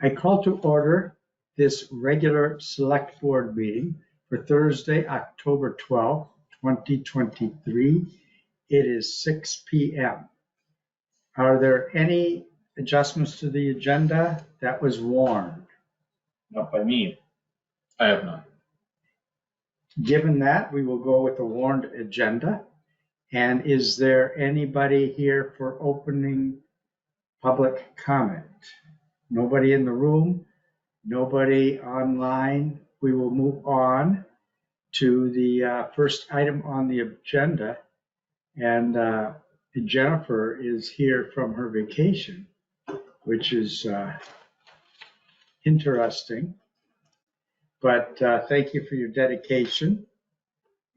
I call to order this regular select board meeting for Thursday, October 12th, 2023. It is 6 p.m. Are there any adjustments to the agenda that was warned? Not by me. I have none. Given that, we will go with the warned agenda. And is there anybody here for opening public comment? Nobody in the room, nobody online. We will move on to the first item on the agenda. And Jennifer is here from her vacation, which is interesting. But thank you for your dedication.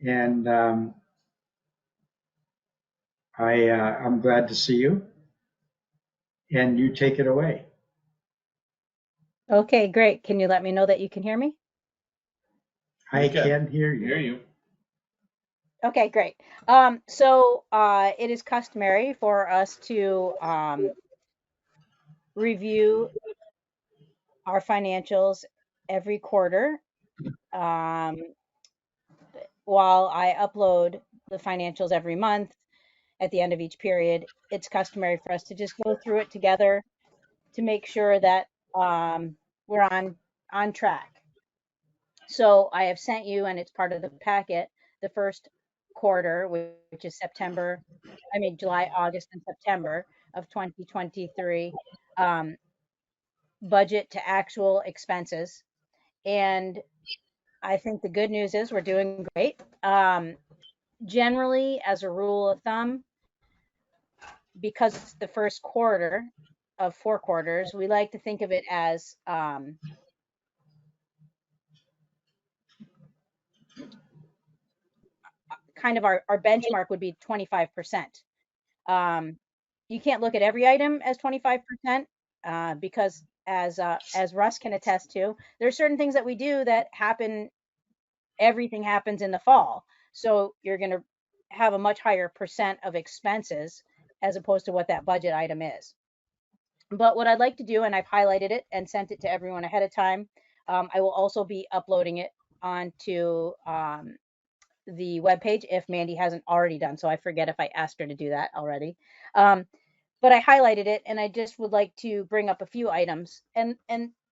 And I'm glad to see you. And you take it away. Okay, great. Can you let me know that you can hear me? I can hear you. Okay, great. So it is customary for us to review our financials every quarter. While I upload the financials every month at the end of each period, it's customary for us to just go through it together to make sure that we're on track. So I have sent you, and it's part of the packet, the first quarter, which is July, August, and September of 2023, budget to actual expenses. And I think the good news is we're doing great. Generally, as a rule of thumb, because it's the first quarter of 4 quarters, we like to think of it as kind of our benchmark would be 25%. You can't look at every item as 25% because as Russ can attest to, there are certain things that we do that happen, everything happens in the fall. So you're going to have a much higher percent of expenses as opposed to what that budget item is. But what I'd like to do, and I've highlighted it and sent it to everyone ahead of time, I will also be uploading it onto the webpage if Mandy hasn't already done so. I forget if I asked her to do that already. But I highlighted it, and I just would like to bring up a few items. And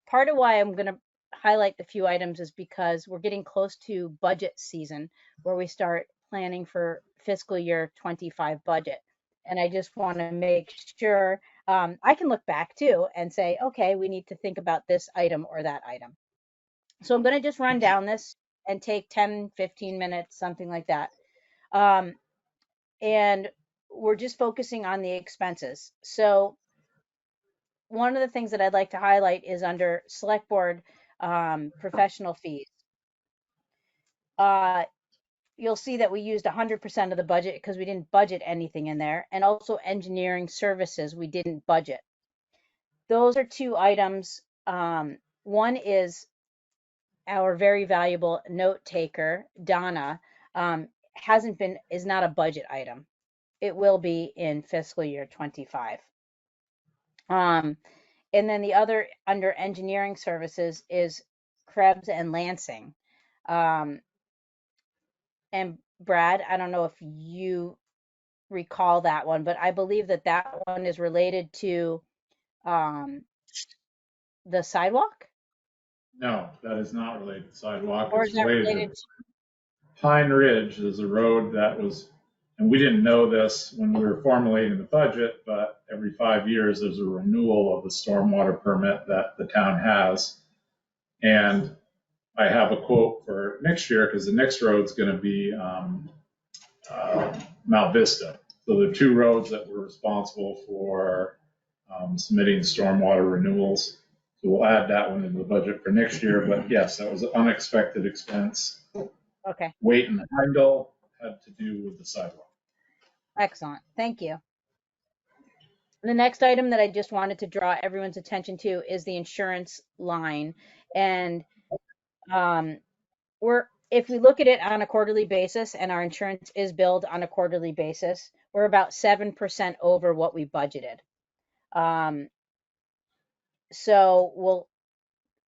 part of why I'm going to highlight the few items is because we're getting close to budget season, where we start planning for fiscal year 25 budget. And I just want to make sure I can look back too and say, okay, we need to think about this item or that item. So I'm going to just run down this and take 10, 15 minutes, something like that. And we're just focusing on the expenses. So one of the things that I'd like to highlight is under Select Board professional fees. You'll see that we used 100% of the budget because we didn't budget anything in there. And also engineering services, we didn't budget. Those are 2 items. One is our very valuable note taker, Donna, is not a budget item. It will be in fiscal year 25. And then the other under engineering services is Krebs and Lansing. And Brad, I don't know if you recall that one, but I believe that one is related to the sidewalk. No, that is not related to sidewalk. Or it's is that related to Pine Ridge. Is a road that was, and we didn't know this when we were formulating the budget, but every 5 years there's a renewal of the stormwater permit that the town has. And I have a quote for next year because the next road's going to be Mount Vista. So the 2 roads that were responsible for submitting stormwater renewals. So we'll add that one into the budget for next year. But yes, that was an unexpected expense. Okay. Weight and Heindel had to do with the sidewalk. Excellent. Thank you. The next item that I just wanted to draw everyone's attention to is the insurance line. And if we look at it on a quarterly basis, and our insurance is billed on a quarterly basis, we're about 7% over what we budgeted. So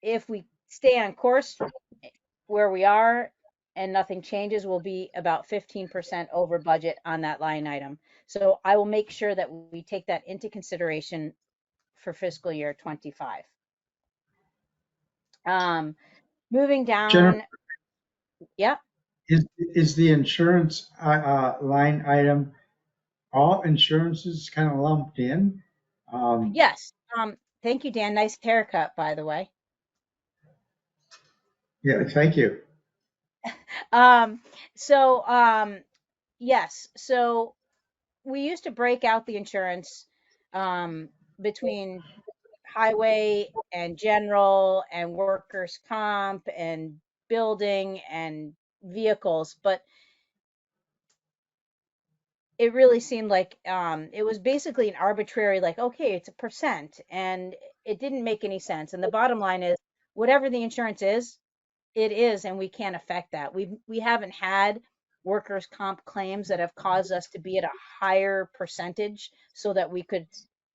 if we stay on course where we are and nothing changes, we'll be about 15% over budget on that line item. So I will make sure that we take that into consideration for fiscal year 25. Moving Jennifer, down, yeah, is the insurance line item, all insurances kind of lumped in? yes. Thank you, Dan. Nice haircut, by the way. Yeah, thank you. Um, so yes, so we used to break out the insurance between highway and general and workers' comp and building and vehicles, but it really seemed like it was basically an arbitrary, like, okay, it's a percent, and it didn't make any sense. And the bottom line is, whatever the insurance is, it is, and we can't affect that. We haven't had workers' comp claims that have caused us to be at a higher percentage so that we could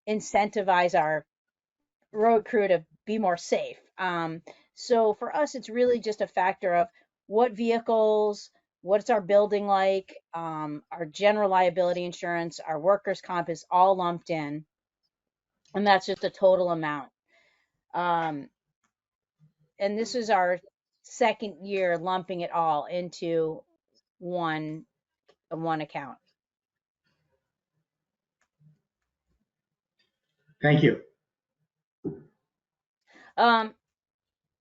incentivize our road crew to be more safe. So for us, it's really just a factor of what vehicles, what's our building like, our general liability insurance, our workers' comp is all lumped in, and that's just a total amount. Um, and this is our second year lumping it all into one account. Thank you.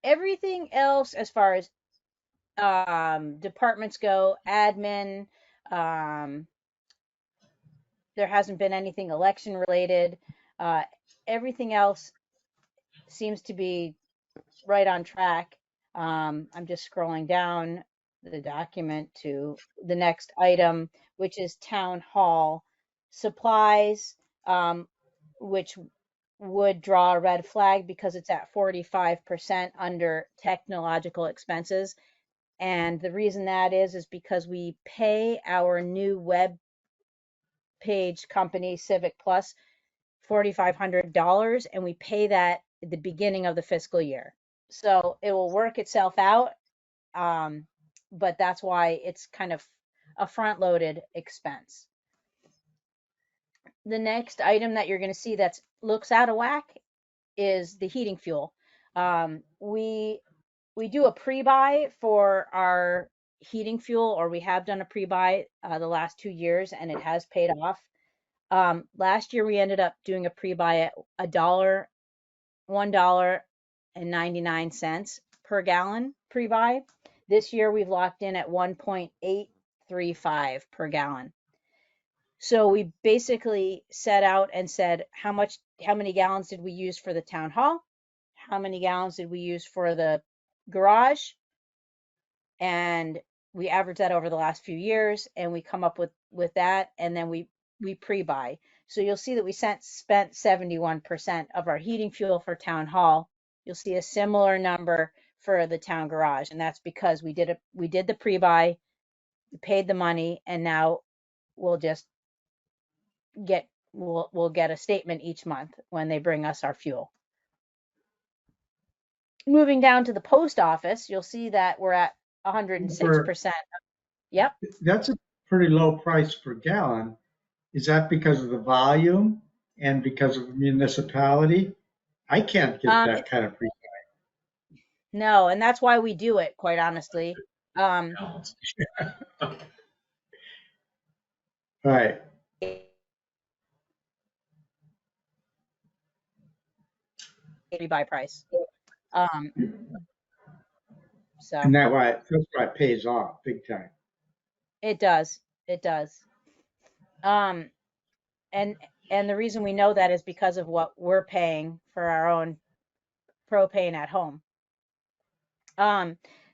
Everything else as far as departments go, admin, there hasn't been anything election related. Everything else seems to be right on track. I'm just scrolling down the document to the next item, which is town hall supplies, which would draw a red flag because it's at 45% under technological expenses. And the reason that is because we pay our new web page company, Civic Plus, $4,500, and we pay that at the beginning of the fiscal year. So it will work itself out, but that's why it's kind of a front-loaded expense. The next item that you're going to see that looks out of whack is the heating fuel. We do a pre-buy for our heating fuel, or we have done a pre-buy the last 2 years, and it has paid off. Last year we ended up doing a pre-buy at $1.99 per gallon pre-buy. This year we've locked in at 1.835 per gallon. So we basically set out and said how many gallons did we use for the town hall? How many gallons did we use for the garage? And we average that over the last few years, and we come up with that, and then we pre-buy. So you'll see that we spent 71% of our heating fuel for town hall. You'll see a similar number for the town garage, and that's because we did the pre-buy, we paid the money, and now we'll just we'll get a statement each month when they bring us our fuel. Moving down to the post office, you'll see that we're at 106%. Yep. That's a pretty low price per gallon. Is that because of the volume and because of municipality? I can't get that kind of pre. No, and that's why we do it, quite honestly. Right. Buy price. So and that's why it pays off big time. It does. And the reason we know that is because of what we're paying for our own propane at home.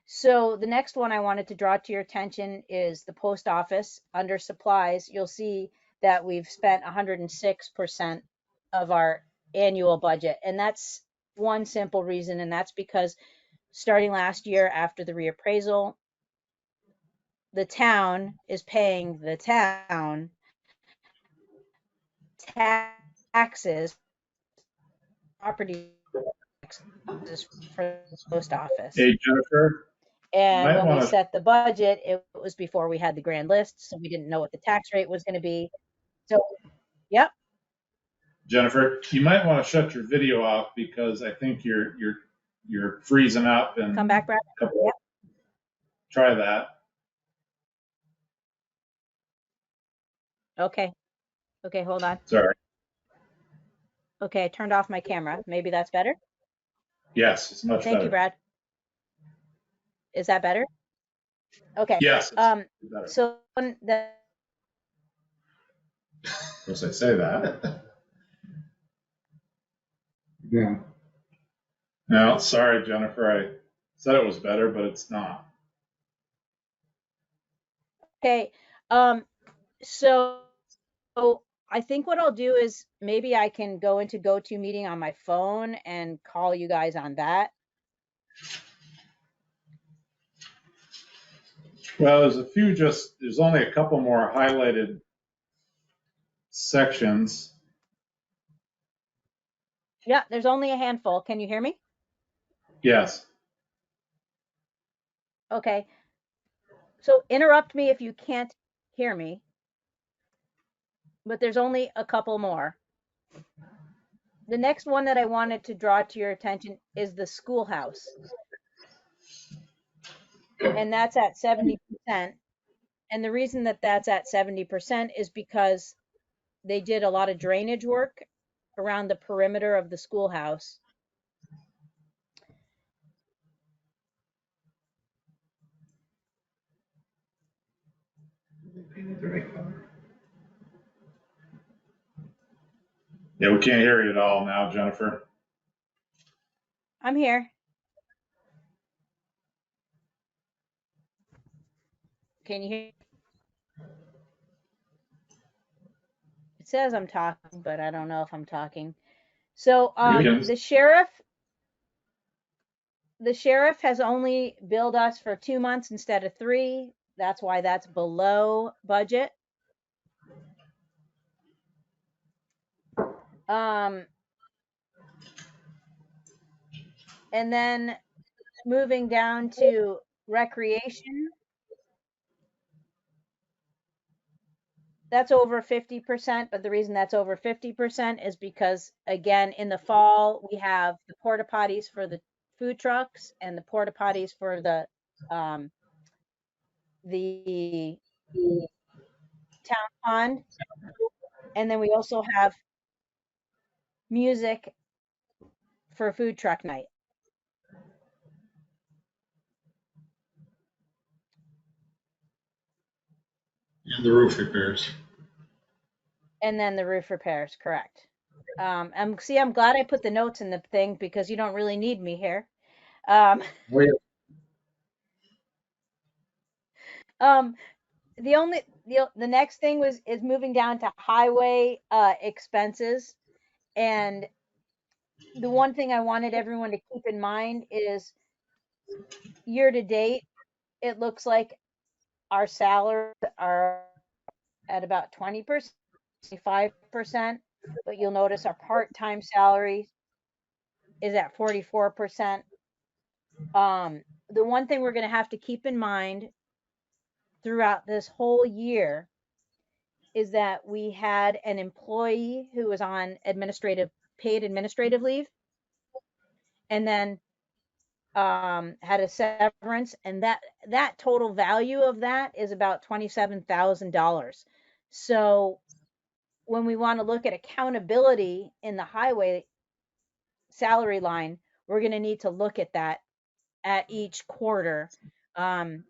So the next one I wanted to draw to your attention is the post office. Under supplies, you'll see that we've spent 106% of our annual budget. And that's one simple reason, and that's because starting last year after the reappraisal, the town is paying the town taxes, property taxes for the post office. Hey, Jennifer, And might when we want to, set the budget, it was before we had the grand list, so we didn't know what the tax rate was going to be. So, yep, Jennifer, you might want to shut your video off because I think you're freezing up and come back, Brad. Yep. try that. Okay. Okay, hold on. Sorry. Okay, I turned off my camera. Maybe that's better. Yes, it's much Thank better. you, Brad. Is that better? Okay. Yes. Better. So the Of course, I say that. Yeah. No, sorry, Jennifer. I said it was better, but it's not. okay. So I think what I'll do is maybe I can go into GoToMeeting on my phone and call you guys on that. Well, there's only a couple more highlighted sections. Yeah, there's only a handful. Can you hear me? Yes. Okay. So interrupt me if you can't hear me, but there's only a couple more. The next one that I wanted to draw to your attention is the schoolhouse. And that's at 70%. And the reason that that's at 70% is because they did a lot of drainage work around the perimeter of the schoolhouse. Yeah, we can't hear you at all now, Jennifer. I'm here. Can you hear? It says I'm talking, but I don't know if I'm talking. So the sheriff has only billed us for 2 months instead of 3. That's why that's below budget. And then moving down to recreation, that's over 50%, but the reason that's over 50% is because, again, in the fall, we have the porta potties for the food trucks and the porta potties for the town pond. And then we also have music for food truck night. And the roof repairs. And then the roof repairs, correct. I'm glad I put the notes in the thing because you don't really need me here. The next thing is moving down to highway expenses. And the one thing I wanted everyone to keep in mind is year to date, it looks like our salaries are at about 20%, 25%, but you'll notice our part-time salary is at 44%. The one thing we're going to have to keep in mind throughout this whole year is that we had an employee who was on paid administrative leave, and then had a severance, and that total value of that is about $27,000. So when we want to look at accountability in the highway salary line, we're going to need to look at that at each quarter,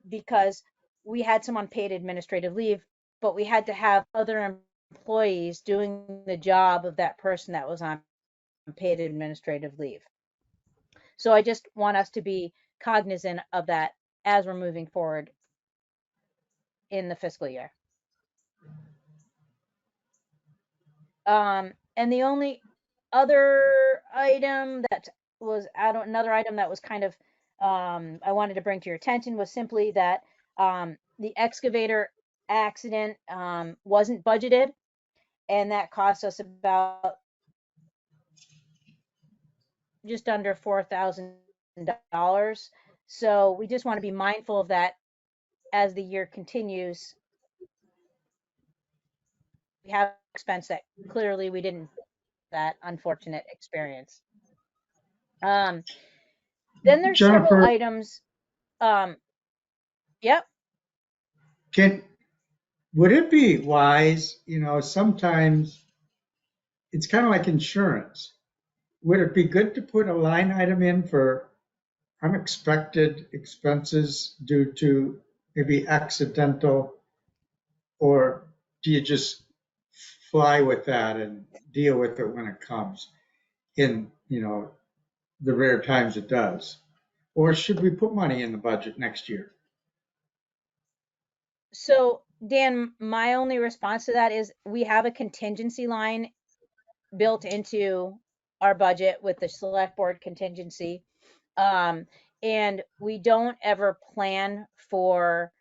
because we had some unpaid administrative leave, but we had to have other employees doing the job of that person that was on paid administrative leave. So I just want us to be cognizant of that as we're moving forward in the fiscal year. And the only other item that was another item that was kind of I wanted to bring to your attention was simply that the excavator accident wasn't budgeted, and that cost us about just under $4,000. So we just want to be mindful of that as the year continues. We have expense that clearly we didn't, that unfortunate experience. Then there's several Jennifer, items. Yep. would it be wise, sometimes it's kind of like insurance. Would it be good to put a line item in for unexpected expenses due to maybe accidental, or do you just fly with that and deal with it when it comes in, the rare times it does? Or should we put money in the budget next year? So Dan, my only response to that is we have a contingency line built into our budget with the select board contingency. And we don't ever plan for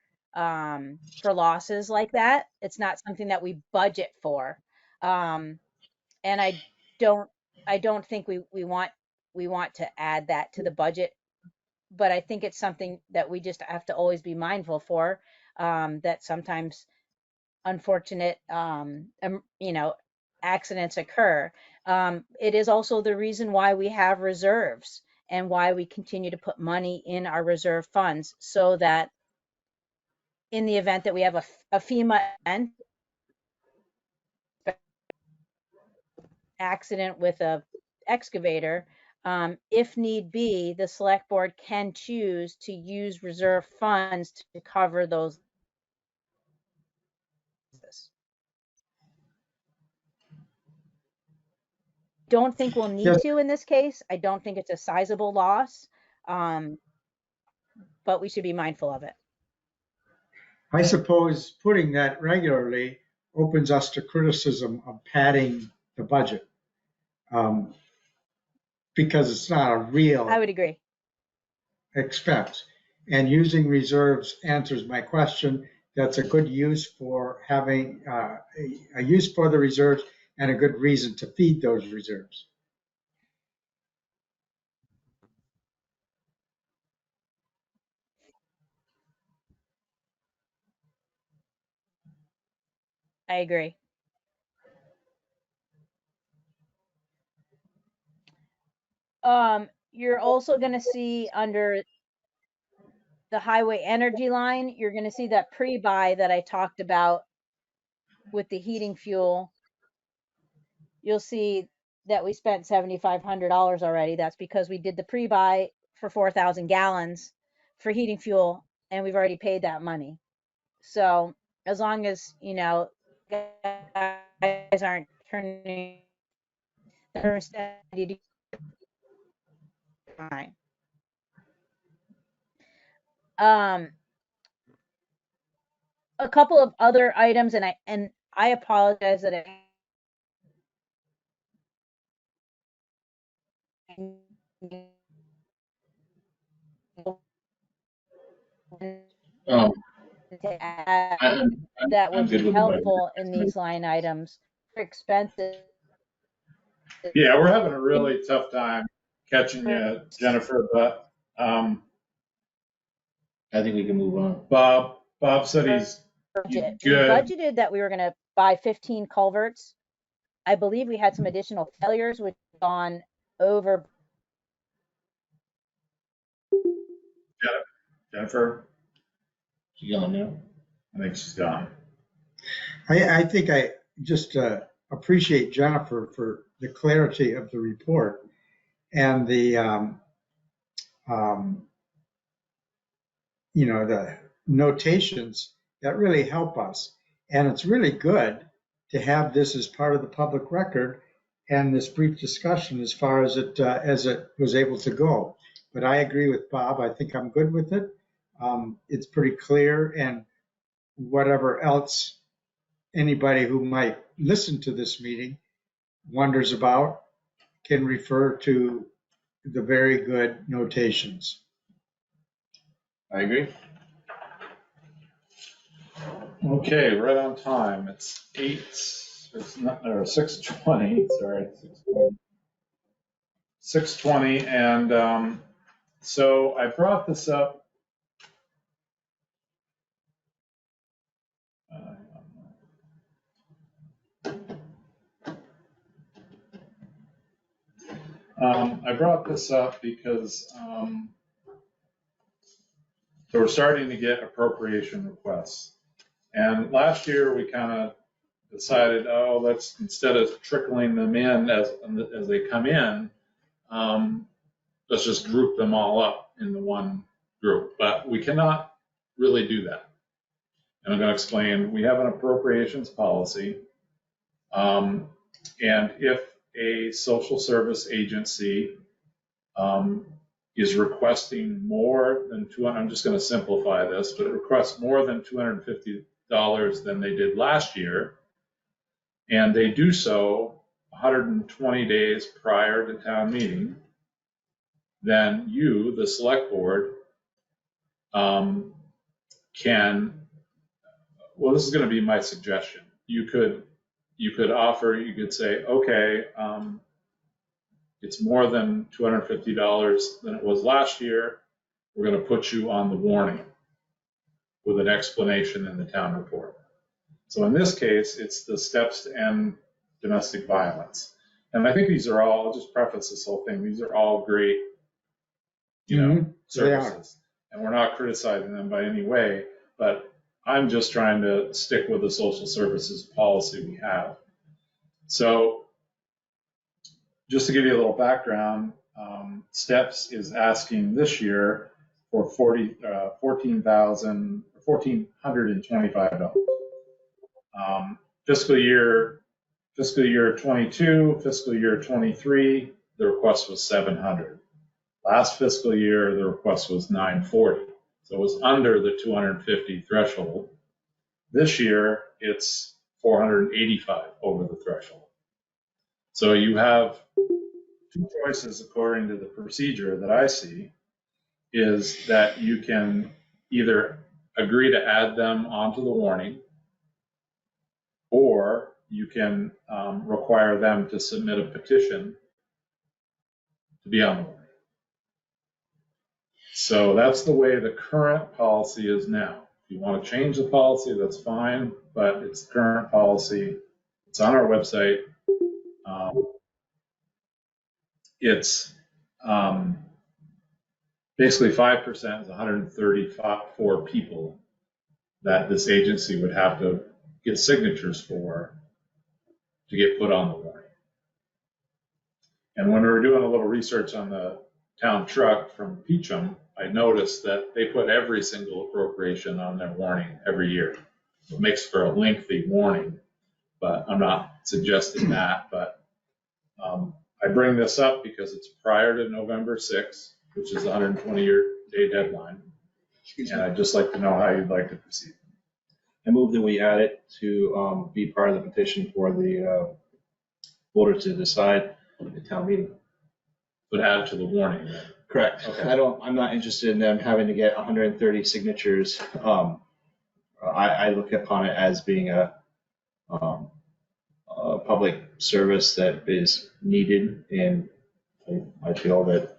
losses like that. It's not something that we budget for. And don't I don't think we want to add that to the budget, but I think it's something that we just have to always be mindful for, that sometimes unfortunate accidents occur. It is also the reason why we have reserves and why we continue to put money in our reserve funds, so that in the event that we have a FEMA event, accident with a excavator, if need be, the select board can choose to use reserve funds to cover those. Don't think we'll need Yes, to in this case. I don't think it's a sizable loss, but we should be mindful of it. I suppose putting that regularly opens us to criticism of padding the budget, because it's not a I real would agree. expense. And using reserves answers my question. That's a good use for having a use for the reserves and a good reason to feed those reserves. I agree. You're also going to see under the highway energy line, you're going to see that pre-buy that I talked about with the heating fuel. You'll see that we spent $7,500 already. That's because we did the pre-buy for 4,000 gallons for heating fuel, and we've already paid that money. So as long as, guys aren't turning their steady, fine. A couple of other items, and I apologize that Oh, to add I'm that would good be with the budget. helpful in these line items for expenses. Yeah, we're having a really tough time catching you, Jennifer, but I think we can move on. Bob said he's Budget. We good. budgeted that we were going to buy 15 culverts. I believe we had some additional failures, which gone over. Jennifer, She gone now? I think she's gone. I think I just appreciate Jennifer for the clarity of the report and the the notations that really help us. And it's really good to have this as part of the public record and this brief discussion as far as it was able to go. But I agree with Bob. I think I'm good with it. It's pretty clear, and whatever else anybody who might listen to this meeting wonders about can refer to the very good notations. I agree. Okay, right on time. It's 6:20, sorry. 6:20, and so I brought this up. I brought this up because so we're starting to get appropriation requests. And last year we kind of decided, oh, let's, instead of trickling them in as they come in, let's just group them all up into one group. But we cannot really do that. And I'm going to explain. We have an appropriations policy. And if a social service agency is requesting more than I'm just going to simplify this, but it requests more than $250 than they did last year, and they do so 120 days prior to town meeting, then you, the select board, can, well, this is going to be my suggestion. You could say, okay, it's more than $250 than it was last year. We're going to put you on the warning with an explanation in the town report. So in this case, it's the steps to end domestic violence. And I think these are all, I'll just preface this whole thing, these are all great, services. And we're not criticizing them by any way, but I'm just trying to stick with the social services policy we have. So just to give you a little background, Steps is asking this year for $1,425. Fiscal year 22, fiscal year 23, the request was $700. Last fiscal year, the request was $940. So it was under the 250 threshold. This year, it's $485 over the threshold. So you have two choices according to the procedure that I see, is that you can either agree to add them onto the warning, or you can require them to submit a petition to be on the warning. So that's the way the current policy is now. If you want to change the policy, that's fine, but it's the current policy. It's on our website. It's basically 5% is 134 people that this agency would have to get signatures for to get put on the warning. And when we were doing a little research on the town truck from Peacham, I noticed that they put every single appropriation on their warning every year. It makes for a lengthy warning, but I'm not suggesting that. But I bring this up because it's prior to November 6th, which is the 120-day deadline. And I'd just like to know how you'd like to proceed. I move that we add it to be part of the petition for the voters to decide at the town meeting. But add it to the warning. Then. Correct. Okay. I'm not interested in them having to get 130 signatures. I look upon it as being a public service that is needed, and I feel that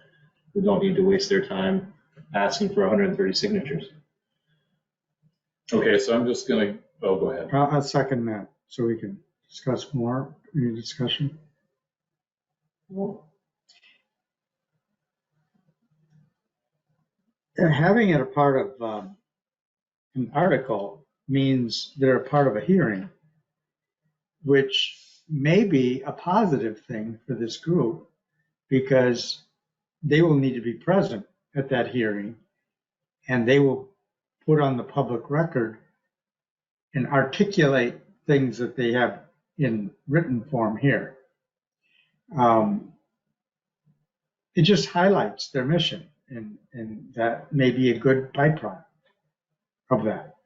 we don't need to waste their time asking for 130 signatures. Okay, so I'm just going to, go ahead. I'll second that so we can discuss more. Any discussion? Having it a part of an article means they're a part of a hearing, which may be a positive thing for this group because they will need to be present at that hearing, and they will put on the public record and articulate things that they have in written form here. It just highlights their mission, and that may be a good byproduct of that.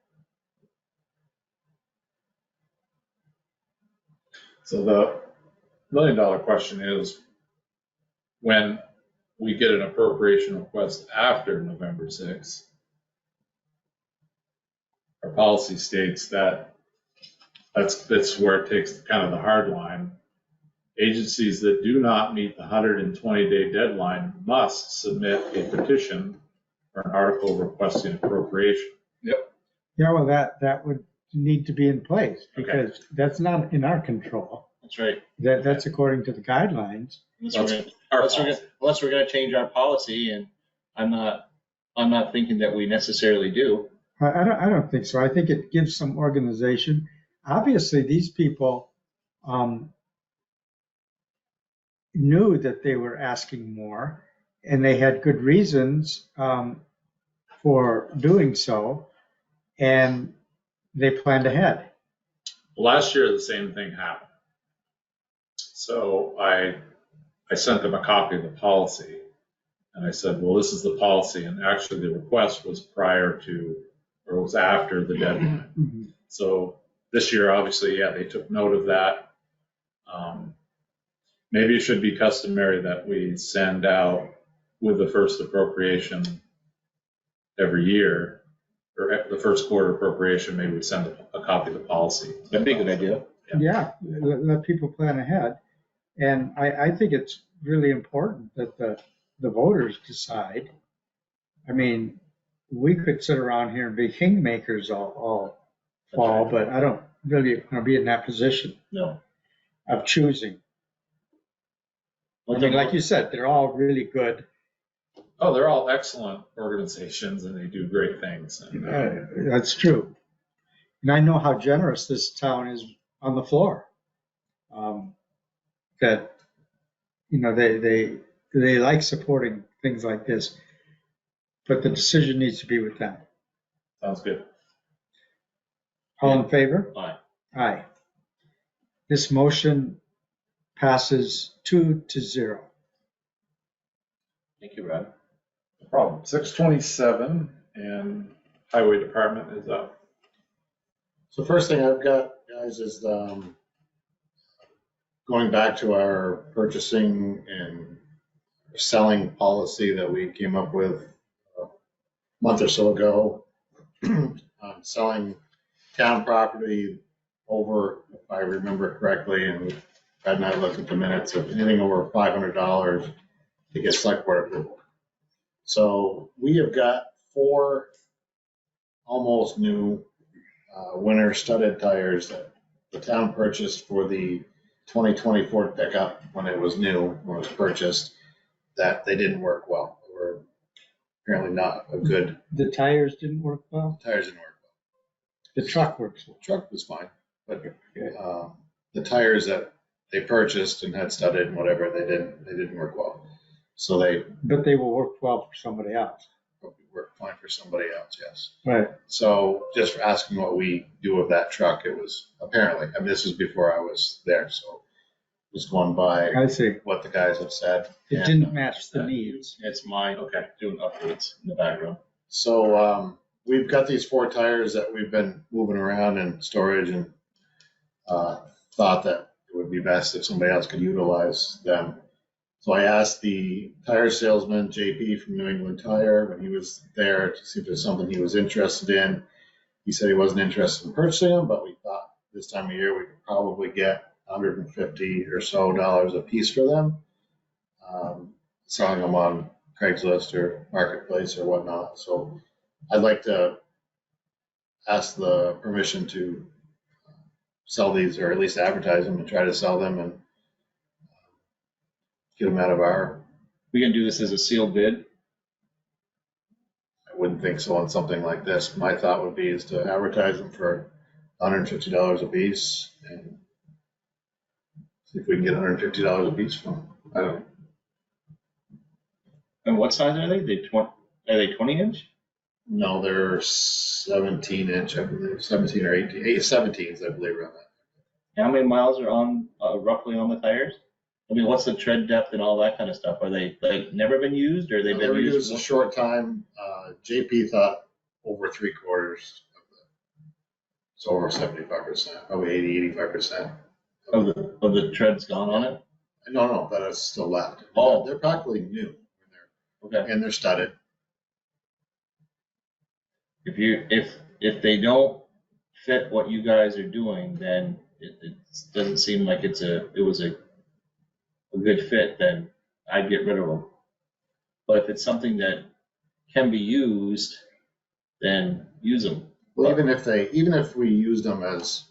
So the million-dollar question is, when we get an appropriation request after November 6th, our policy states that that's where it takes kind of the hard line. agencies that do not meet the 120-day deadline must submit a petition or an article requesting appropriation. Yeah, well, that would need to be in place because that's not in our control. That's right. That's according to the guidelines. Unless we're gonna change our policy, and I'm not thinking that we necessarily do. I don't think so. I think it gives some organization. Obviously, these people knew that they were asking more, and they had good reasons for doing so, and they planned ahead. Last year, the same thing happened. So I sent them a copy of the policy, and I said, well, this is the policy, and actually the request was prior to, or was after the deadline. Mm-hmm. So this year, obviously, yeah, they took note of that. Maybe it should be customary that we send out with the first appropriation every year, or the first quarter appropriation, maybe we send a copy of the policy. That'd be a good idea. Yeah, let people plan ahead. And I think it's really important that the voters decide. I mean, we could sit around here and be kingmakers all fall, but I don't really want to be in that position of choosing. I mean, like you said, they're all really good. Oh, they're all excellent organizations and they do great things. And, That's true. And I know how generous this town is on the floor. That, you know, they like supporting things like this, but the decision needs to be with them. sounds good. All in favor? Aye. Aye. This motion passes 2-0. Thank you, Rob. No problem. 627 and Highway Department is up. So first thing I've got, guys, is going back to our purchasing and selling policy that we came up with a month or so ago. Selling town property over, if I remember correctly, and Brad and I looked at the minutes, of anything over $500 to get select board approval. So we have got 4 almost new winter studded tires that the town purchased for the 2024 pickup when it was new, when it was purchased, that they didn't work well. They were apparently not a good, The tires didn't work well? tires didn't work well. The truck works well. The truck was fine, but the tires that they purchased and had studded and whatever, they didn't work well. So they But they will work well for somebody else. probably worked fine for somebody else, yes. Right. So just for asking what we do with that truck, it was apparently, I mean, this was before I was there, so just going by I see. what the guys have said. It And, didn't match the needs. It's mine. Okay. Doing updates in the background. So we've got these 4 tires that we've been moving around in storage, and thought that it would be best if somebody else could utilize them. So I asked the tire salesman, JP from New England Tire, when he was there, to see if there's something he was interested in. He said he wasn't interested in purchasing them, but we thought this time of year we could probably get $150 or so a piece for them. Selling them on Craigslist or Marketplace or whatnot. So I'd like to ask the permission to sell these, or at least advertise them and try to sell them and get them out of our. We can do this as a sealed bid. I wouldn't think so on something like this. My thought would be is to advertise them for $150 a piece and see if we can get $150 a piece from them. I don't know. And what size are they? Are they 20-inch? No, they're 17-inch, I believe, 17 or 18, 17s, I believe, around that. How many miles are on roughly on the tires? I mean, what's the tread depth and all that kind of stuff? Are they like never been used, or they've They been were used used a short time. JP thought over 3/4 of the, so over 75%, probably 85%. of the treads gone on it? No, that is still left. Oh. They're practically new. Okay. And they're studded. If they don't fit what you guys are doing, then it doesn't seem like it was a a good fit, then I'd get rid of them. But if it's something that can be used, then use them. Well, even if we used them as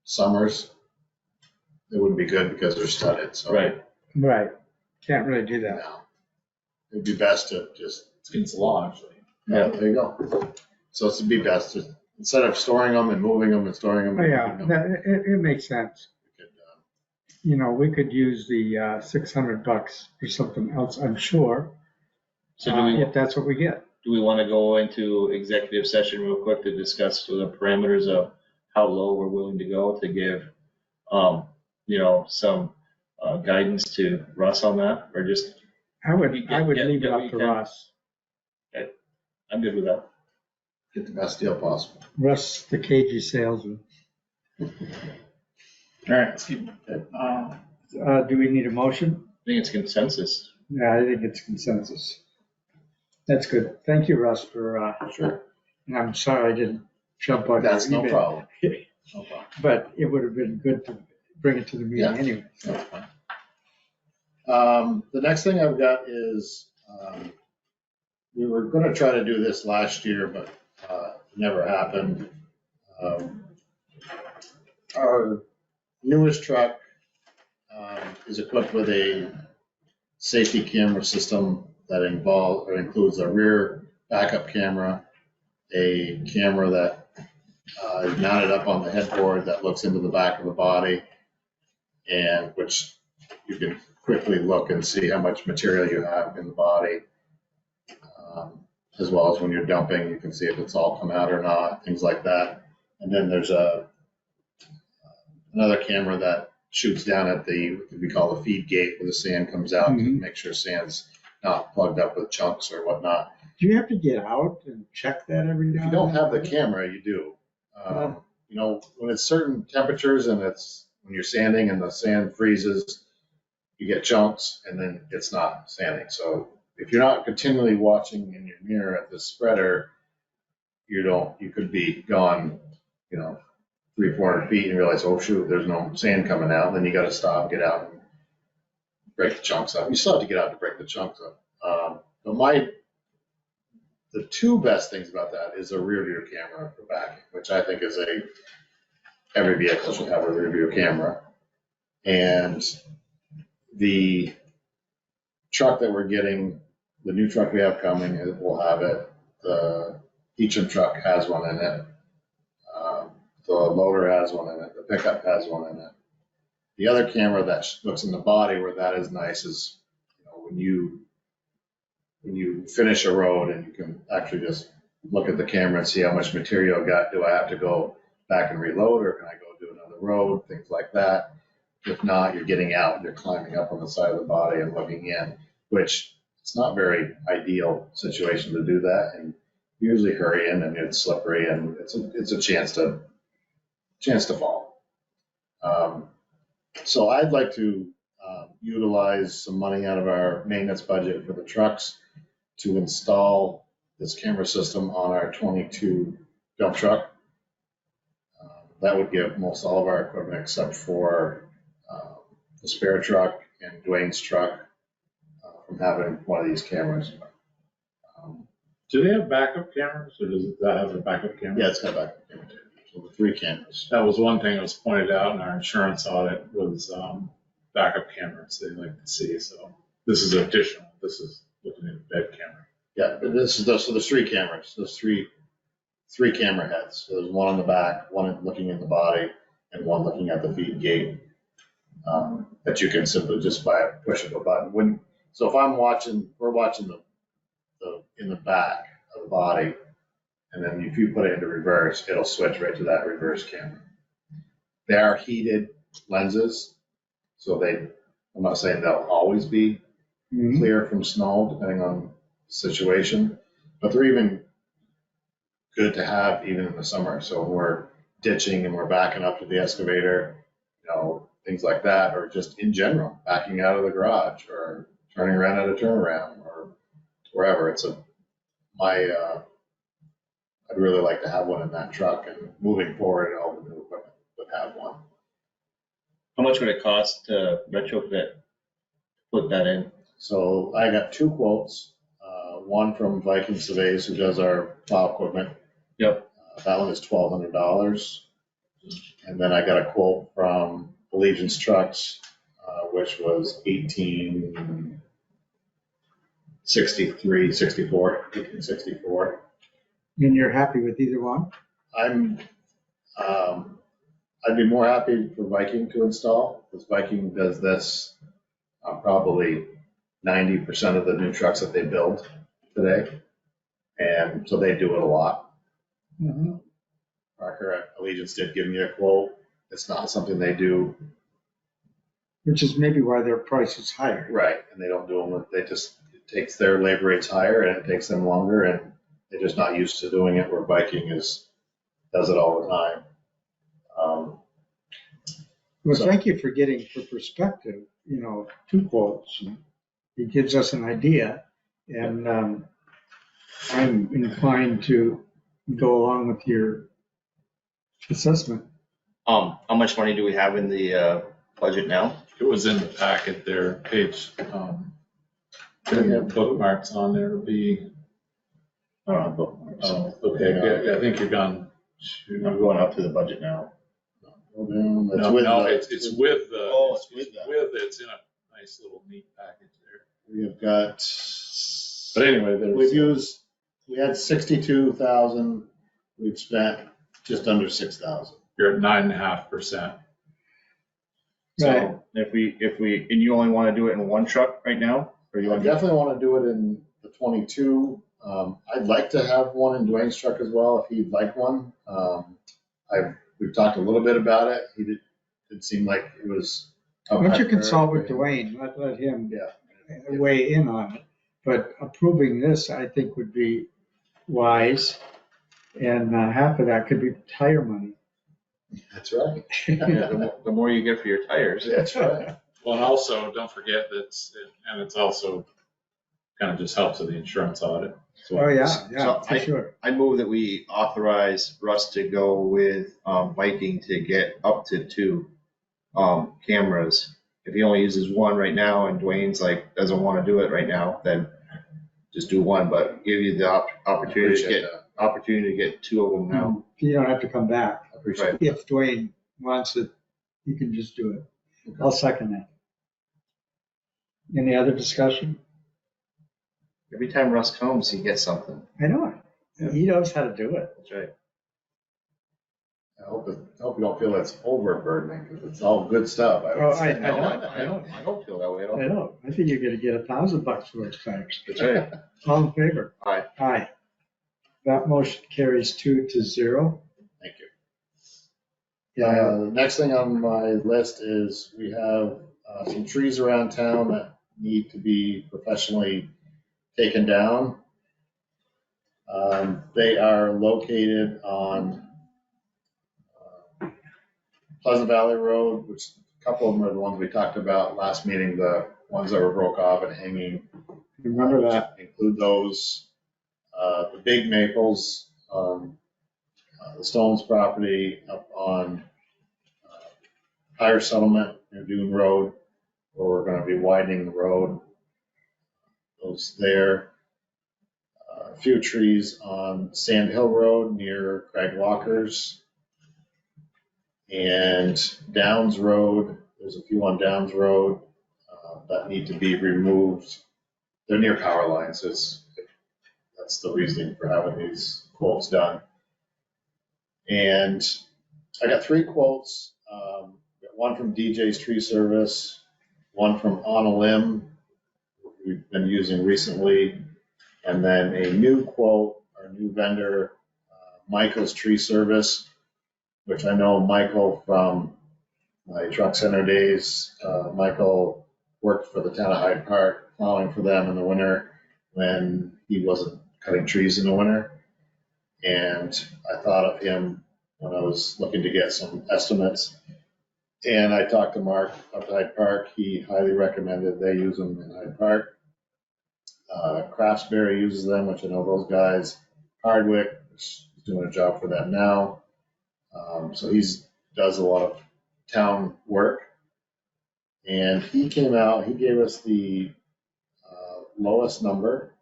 summers, it wouldn't be good because they're studded, so. Right. Right. Can't really do that. No. It'd be best to just, It's against the law, actually. yeah, there you go. So it'd be best to, instead of storing them and moving them and storing them. Oh, yeah, it makes sense. You know, we could use the $600 for something else, I'm sure, So do we, if that's what we get. do we want to go into executive session real quick to discuss the parameters of how low we're willing to go to give, you know, some guidance to Russ on that, or just? I would leave it what up you to can. Russ. I'm good with that. Get the best deal possible. Russ, the cagey salesman. All right, let's keep. Do we need a motion? I think it's consensus. Yeah, I think it's consensus. That's good. Thank you, Russ, for, Sure. and I'm sorry I didn't jump on your That's no email. problem. No problem. But it would have been good to bring it to the meeting Yeah. anyway. That's fine. The next thing I've got is, we were gonna try to do this last year, but it never happened. Our newest truck is equipped with a safety camera system that includes a rear backup camera, a camera that is mounted up on the headboard that looks into the back of the body, and which you can quickly look and see how much material you have in the body. As well as when you're dumping, you can see if it's all come out or not, things like that. And then there's another camera that shoots down at what we call the feed gate, where the sand comes out to make sure sand's not plugged up with chunks or whatnot. Do you have to get out and check that every now If and you don't then? have the camera, you do. You know, when it's certain temperatures and when you're sanding and the sand freezes, you get chunks and then it's not sanding. So if you're not continually watching in your mirror at the spreader, you could be gone, 300-400 feet and realize, oh shoot, there's no sand coming out. And then you got to stop, get out, and break the chunks up. You still have to get out to break the chunks up. But the two best things about that is a rear view camera for backing, which I think is every vehicle should have a rear view camera. And the truck that we're getting, the new truck we have coming, will have it. The Eacham truck has one in it. The loader has one in it. The pickup has one in it. The other camera that looks in the body, where that is nice, is when you finish a road and you can actually just look at the camera and see how much material I got. Do I have to go back and reload, or can I go do another road? Things like that. If not, you're getting out and you're climbing up on the side of the body and looking in, which it's not very ideal situation to do that. And you usually hurry in and it's slippery and it's a chance to fall. So I'd like to utilize some money out of our maintenance budget for the trucks to install this camera system on our 22 dump truck. That would give most all of our equipment, except for the spare truck and Dwayne's truck, from having one of these cameras. Do they have backup cameras, or does that have a backup camera? Yeah, it's got a backup camera too. So the 3 cameras. That was one thing that was pointed out in our insurance audit was backup cameras they'd like to see. So this is additional. This is looking at the bed camera. Yeah, but so there's 3 cameras. There's three camera heads. So there's one on the back, one looking in the body, and one looking at the feed gate. That you can simply just by a push of a button. So if we're watching the in the back of the body, and then if you put it into reverse, it'll switch right to that reverse camera. They are heated lenses, so I'm not saying they'll always be clear from snow, depending on the situation, but they're even good to have even in the summer. So when we're ditching and we're backing up to the excavator, things like that, or just in general, backing out of the garage or turning around at a turnaround or wherever. I'd really like to have one in that truck, and moving forward, all the new equipment would have one. How much would it cost to retrofit put that in? So I got two quotes, one from Viking Surveys who does our plow equipment. Yep. That one is $1,200. And then I got a quote from Allegiance Trucks, which was 1864. And you're happy with either one? I'd be more happy for Viking to install, because Viking does this probably 90% of the new trucks that they build today. And so they do it a lot. Mm-hmm. Parker at Allegiance did give me a quote. It's not something they do. Which is maybe why their price is higher. Right, and they don't do them, it takes their labor rates higher and it takes them longer, and they're just not used to doing it, where Viking does it all the time. Well, So- thank you for getting, for perspective, two quotes. It gives us an idea, and I'm inclined to go along with your assessment. How much money do we have in the budget now? It was in the packet there, page, bookmarks on there will be, okay, yeah, I think you're gone. I'm going up to the budget now. No, it's with the, Oh, it's with that. it's in a nice little neat package there. We've got, But anyway, we had 62,000, we've spent just under 6,000. you're at 9.5%. Right. So if we, and you only want to do it in one truck right now? Or you I want to? definitely want to do it in the 22. I'd like to have one in Dwayne's truck as well, if he'd like one. We've talked a little bit about it. It seemed like it was. Why don't you consult with Dwayne, let him Yeah. weigh in on it. But approving this, I think, would be wise, and half of that could be tire money. That's right. Yeah, the more you get for your tires. That's right. Well, and also, don't forget that it's also kind of just helps with the insurance audit. Oh, yeah, So for sure. I move that we authorize Russ to go with Viking to get up to 2 cameras. If he only uses 1 right now and Dwayne's like doesn't want to do it right now, then just do 1, but give you the opportunity to get 2 of them now. You don't have to come back. I appreciate it. If Dwayne wants it, you can just do it. I'll second that. Any other discussion? Every time Russ comes, he gets something. I know it. He knows how to do it. That's right. I hope you don't feel it's overburdening, because it's all good stuff. Oh, I No, know. I don't feel that way at all. I know. I think you're gonna get $1,000 for those tires. That's right. All in favor? Aye. Aye. That motion carries 2-0. Thank you. Yeah, The next thing on my list is we have some trees around town that need to be professionally taken down. They are located on Pleasant Valley Road, which a couple of them are the ones we talked about last meeting, the ones that were broke off and hanging. remember that. Include those, the big maples, the Stones property up on Higher Settlement near Dune Road, where we're gonna be widening the road. Those there. A few trees on Sand Hill Road near Craig Walker's. And Downs Road, there's a few on Downs Road that need to be removed. They're near power lines, that's the reasoning for having these quotes done. And I got 3 quotes. Got one from DJ's Tree Service, one from On a Limb, we've been using recently, and then a new quote, our new vendor, Michael's Tree Service, which I know Michael from my truck center days. Michael worked for the town of Hyde Park, plowing for them in the winter when he wasn't cutting trees in the winter. And I thought of him when I was looking to get some estimates. And I talked to Mark up at Hyde Park. He highly recommended they use them in Hyde Park. Craftsberry uses them, which I know those guys. Hardwick, which is doing a job for them now. So does a lot of town work. And he came out, he gave us the lowest number,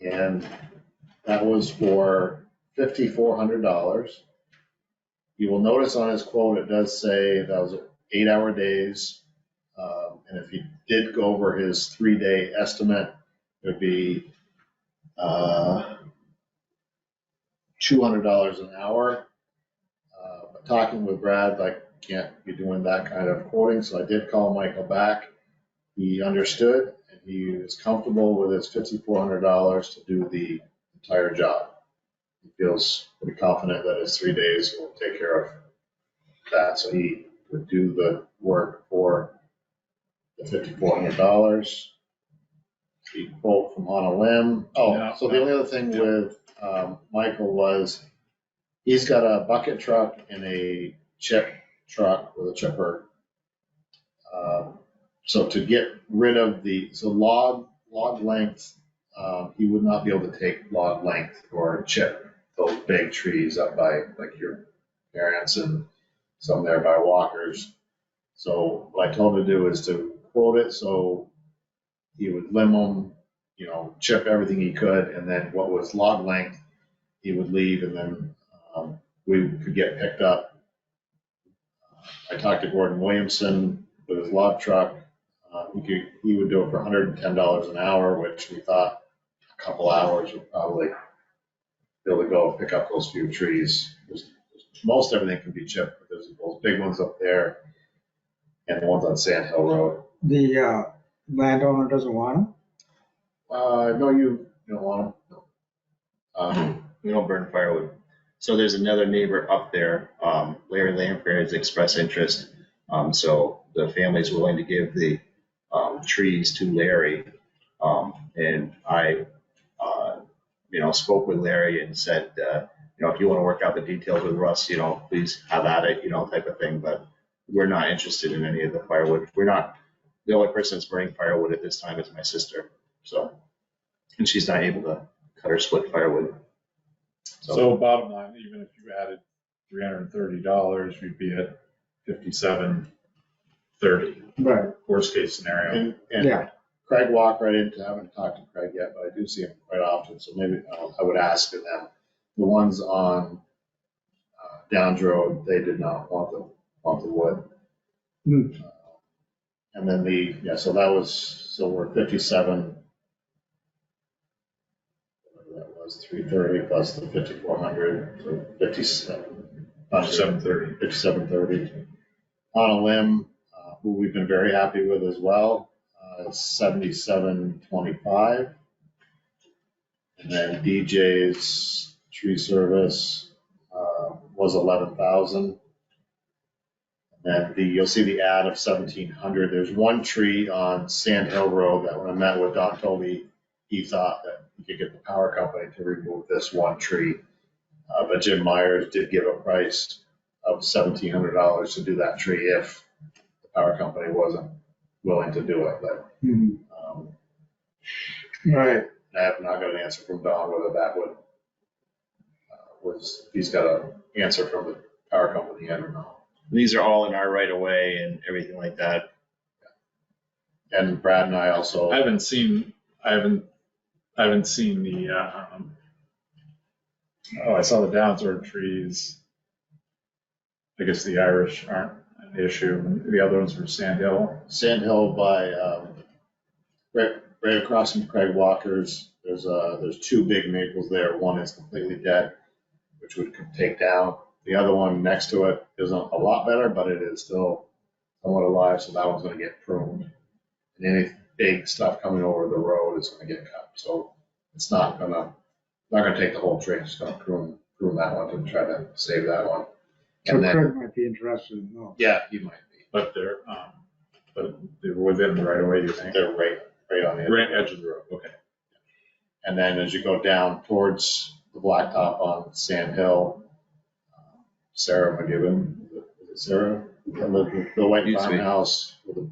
and that was for $5,400. You will notice on his quote, it does say that was 8-hour days. And if he did go over his 3-day estimate, it would be $200 an hour. But talking with Brad, I can't be doing that kind of quoting, so I did call Michael back. He understood, and he was comfortable with his $5,400 to do the entire job. He feels pretty confident that his 3 days will take care of that, so he would do the work for the $5,400. The quote from On a Limb. Yeah. So the only other thing with Michael was he's got a bucket truck and a chip truck with a chipper. So to get rid of log length, he would not be able to take log length or chip those big trees up by like your parents and some there by Walkers. So what I told him to do is to quote it so he would limb them, chip everything he could, and then what was log length, he would leave, and then we could get picked up. I talked to Gordon Williamson with his log truck. He would do it for $110 an hour, which we thought a couple hours would probably be able to go pick up those few trees. Most everything can be chipped, but there's those big ones up there and the ones on Sand Hill Road. The landowner doesn't want them? No, you don't want them. We don't burn firewood. So there's another neighbor up there, Larry Lamprey has expressed interest. So the family's willing to give the trees to Larry. And I, spoke with Larry and said, if you want to work out the details with Russ, please have at it, type of thing. But we're not interested in any of the firewood. The only person that's burning firewood at this time is my sister. So, and she's not able to cut or split firewood. So bottom line, even if you added $330, you'd be at $57.30. Right. Worst case scenario. And Yeah. Craig Walker, I haven't talked to Craig yet, but I do see him quite often, so maybe I would ask them. The ones on Downs Road, they did not want the wood. Hmm. And then so we're 57. Whatever that was, 330 plus the 5,400, so 730. 5730. On a Limb, who we've been very happy with as well, 7725. And then DJ's tree service was 11,000. And then you'll see the ad of 1,700. There's one tree on Sand Hill Road that when I met with Don told me he thought that he could get the power company to remove this one tree. But Jim Myers did give a price of $1,700 to do that tree if the power company wasn't willing to do it. But Right. I have not got an answer from Don whether that he's got an answer from the power company yet or not. These are all in our right of way and everything like that. And Brad and I also. I haven't seen the, I saw the Downs Road trees. I guess the Irish aren't an issue. The other ones were Sand Hill. Sand Hill by, right across from Craig Walker's, there's two big maples there. One is completely dead, which would take down. The other one next to it isn't a lot better, but it is still somewhat alive, so that one's gonna get pruned. And any big stuff coming over the road is gonna get cut, so it's not gonna take the whole tree, it's gonna prune that one to try to save that one. So And then, Craig might be interested in those. yeah, you might be, But they're within the right of way, you think? they're right on the Right edge of the road, okay. And then as you go down towards the blacktop on Sand Hill, Sarah McGibbon, is it Sarah? The white Used to be. farmhouse with the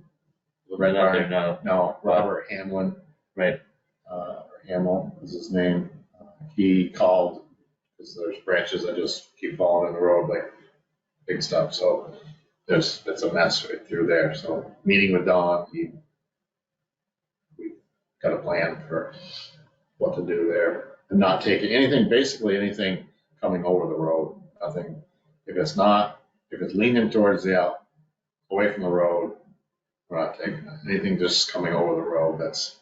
Right out there now. No, Robert Hamlin. Right. Or Hamill is his name. He called because there's branches that just keep falling in the road, like big stuff. So it's a mess right through there. So meeting with Don, we've got a plan for what to do there and not taking anything, basically anything coming over the road. Nothing, if it's leaning towards away from the road, we're not taking it. Anything just coming over the road that's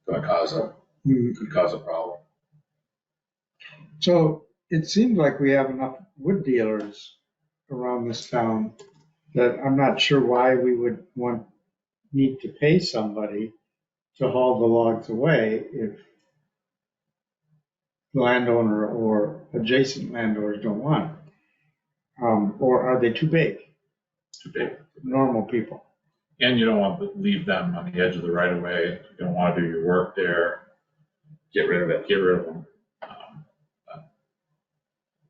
going to could cause a problem. So it seems like we have enough wood dealers around this town that I'm not sure why we would need to pay somebody to haul the logs away if the landowner or adjacent landowners don't want it. Or are they too big? Too big. Normal people. And you don't want to leave them on the edge of the right of way. You don't want to do your work there. Get rid of it. Get rid of them.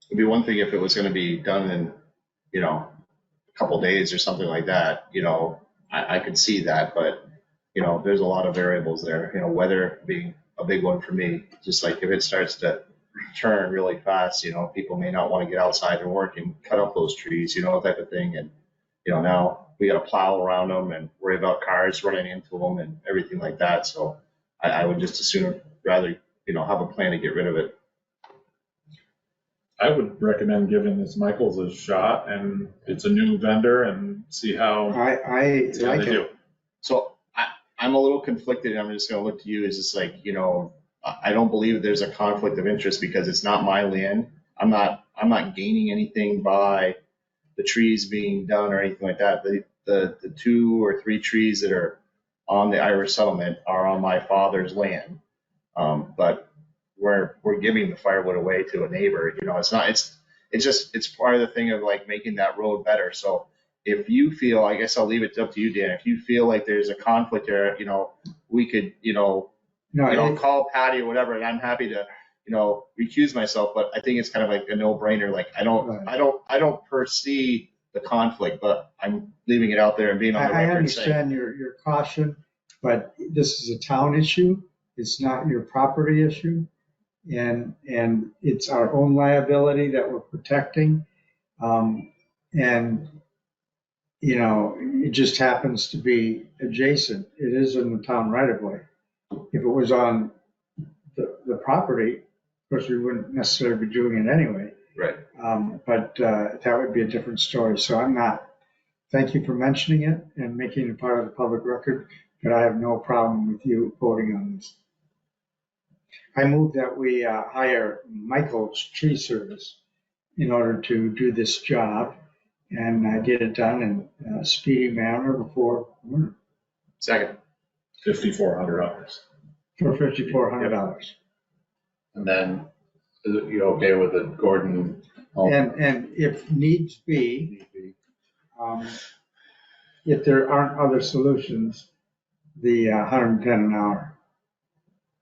It'd be one thing if it was going to be done in, a couple days or something like that, I could see that, but, there's a lot of variables there, weather being a big one for me. Just like if it starts to turn really fast, people may not want to get outside and work and cut up those trees, type of thing. And, now we got to plow around them and worry about cars running into them and everything like that. So I would just as soon rather, have a plan to get rid of it. I would recommend giving this Michaels a shot, and it's a new vendor, and see how I see how like they do. it. So I'm a little conflicted, and I'm just going to look to you as just like, I don't believe there's a conflict of interest because it's not my land. I'm not gaining anything by the trees being done or anything like that. The 2 or 3 trees that are on the Irish settlement are on my father's land. But we're giving the firewood away to a neighbor. It's part of the thing of like making that road better. So if you feel, I guess I'll leave it up to you, Dan. If you feel like there's a conflict there, we could, call Patty or whatever, and I'm happy to, recuse myself. But I think it's kind of like a no-brainer. Like I don't foresee the conflict, but I'm leaving it out there and being on the I record saying. understand your caution, but this is a town issue. It's not your property issue. And it's our own liability that we're protecting. And, it just happens to be adjacent. It is in the town right of way. If it was on the property, of course, we wouldn't necessarily be doing it anyway. Right. But that would be a different story. So thank you for mentioning it and making it part of the public record, but I have no problem with you voting on this. I move that we hire Michael's Tree Service in order to do this job and get it done in a speedy manner before winter. Second. $5,400. For $5,400. And then, you okay with the Gordon? And if needs be, if there aren't other solutions, the 110 an hour.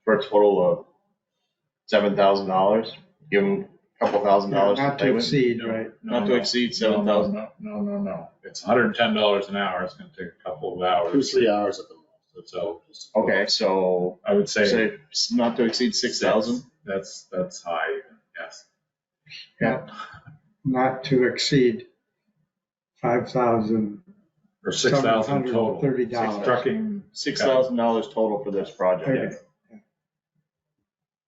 For a total of $7,000, give them a couple $1,000. Not to exceed, right? Not to exceed 7,000. No. It's $110 an hour. It's going to take a couple of hours. 2-3 hours at the most. So Okay, so I would say not to exceed 6,000. That's high. Yes. Yeah. Not to exceed 5,000. Or 6,000 total. $30. Trucking. $6,000 total for this project. Okay.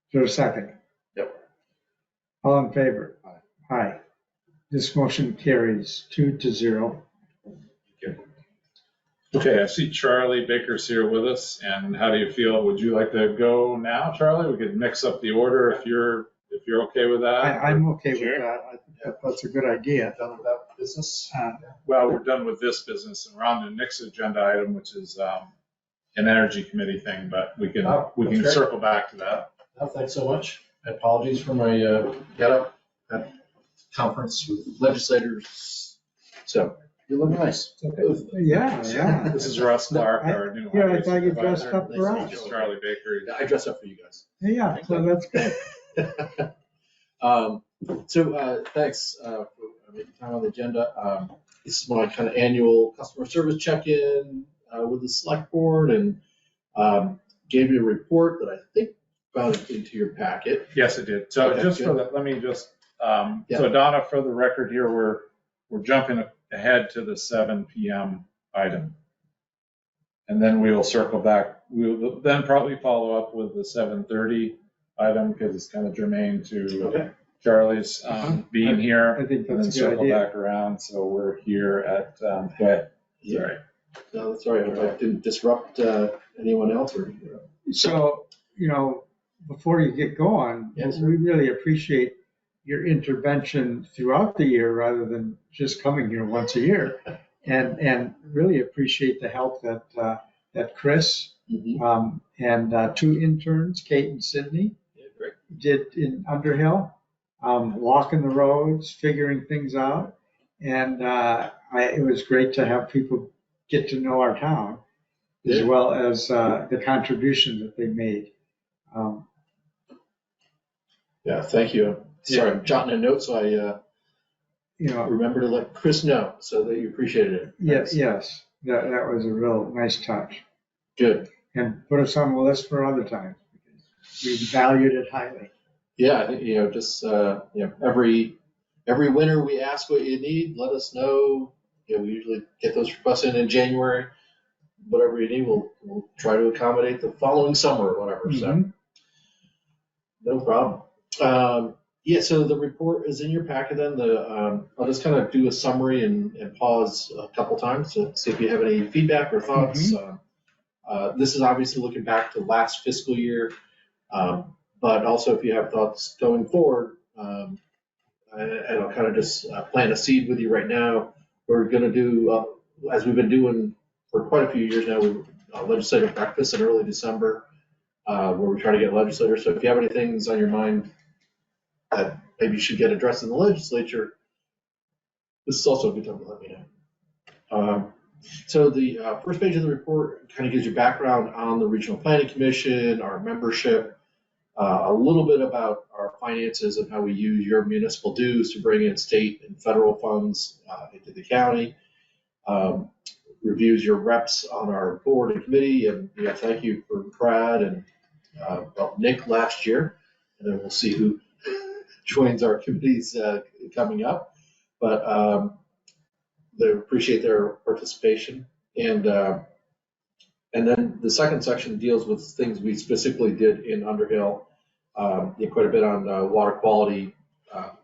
Is there a second? Yep. All in favor? Aye. This motion carries 2-0. Okay, I see Charlie Baker's here with us, and how do you feel? Would you like to go now, Charlie? We could mix up the order if you're okay with that. I'm okay with Sure. that. I think that's a good idea. Done with that business? Well, we're done with this business, and we're on the next agenda item, which is an energy committee thing, but we can great. circle back to that. No, thanks so much. Apologies for my get up at conference with legislators. So you're looking nice. Yeah. This is Russ Clark, our new. Yeah, I thought you highway dressed supervisor. up for us. This is Charlie Baker. I dress up for you guys. Yeah, so that's good. Thanks for making time on the agenda. This is my kind of annual customer service check-in with the select board, and gave you a report that I think found into your packet. Yes, it did. So Okay, just good. for that, let me just, so Donna, for the record here, we're jumping ahead to the 7 PM item. And then we will circle back. We will then probably follow up with the 7:30 item because it's kind of germane to Okay. Charlie's being here. I think And then that's a good circle idea. back around. So we're here at, go ahead. Yeah. Sorry. No, that's all right. I hope I didn't disrupt anyone else or. So, before you get going, Yes, we really appreciate your intervention throughout the year rather than just coming here once a year. And really appreciate the help that Chris Mhm. and 2 interns, Kate and Sydney, Yeah, great. did in Underhill, walking the roads, figuring things out. And it was great to have people get to know our town as Yeah. well as the contribution that they made. Yeah, thank you. Sorry, I'm jotting a note so I remember to let Chris know so that you appreciated it. Yes, that was a real nice touch. Good. And put us on the list for other times. We valued it highly. Yeah, I think, just, every winter we ask what you need, let us know. We usually get those requests in January. Whatever you need, we'll try to accommodate the following summer or whatever, so. Mhm. No problem. So the report is in your packet then. I'll just kind of do a summary and pause a couple times to see if you have any feedback or thoughts. This is obviously looking back to last fiscal year, but also if you have thoughts going forward, and I'll kind of just plant a seed with you right now. We're going to do, as we've been doing for quite a few years now, legislative breakfast in early December, where we try to get legislators. So if you have any things on your mind that maybe you should get addressed in the legislature, this is also a good time to let me know. So the first page of the report kind of gives you background on the Regional Planning Commission, our membership, a little bit about our finances and how we use your municipal dues to bring in state and federal funds into the county. Reviews your reps on our board and committee, and thank you for Brad and Nick last year, and then we'll see who joins our committees coming up. But they appreciate their participation, and then the second section deals with things we specifically did in Underhill. Quite a bit on water quality,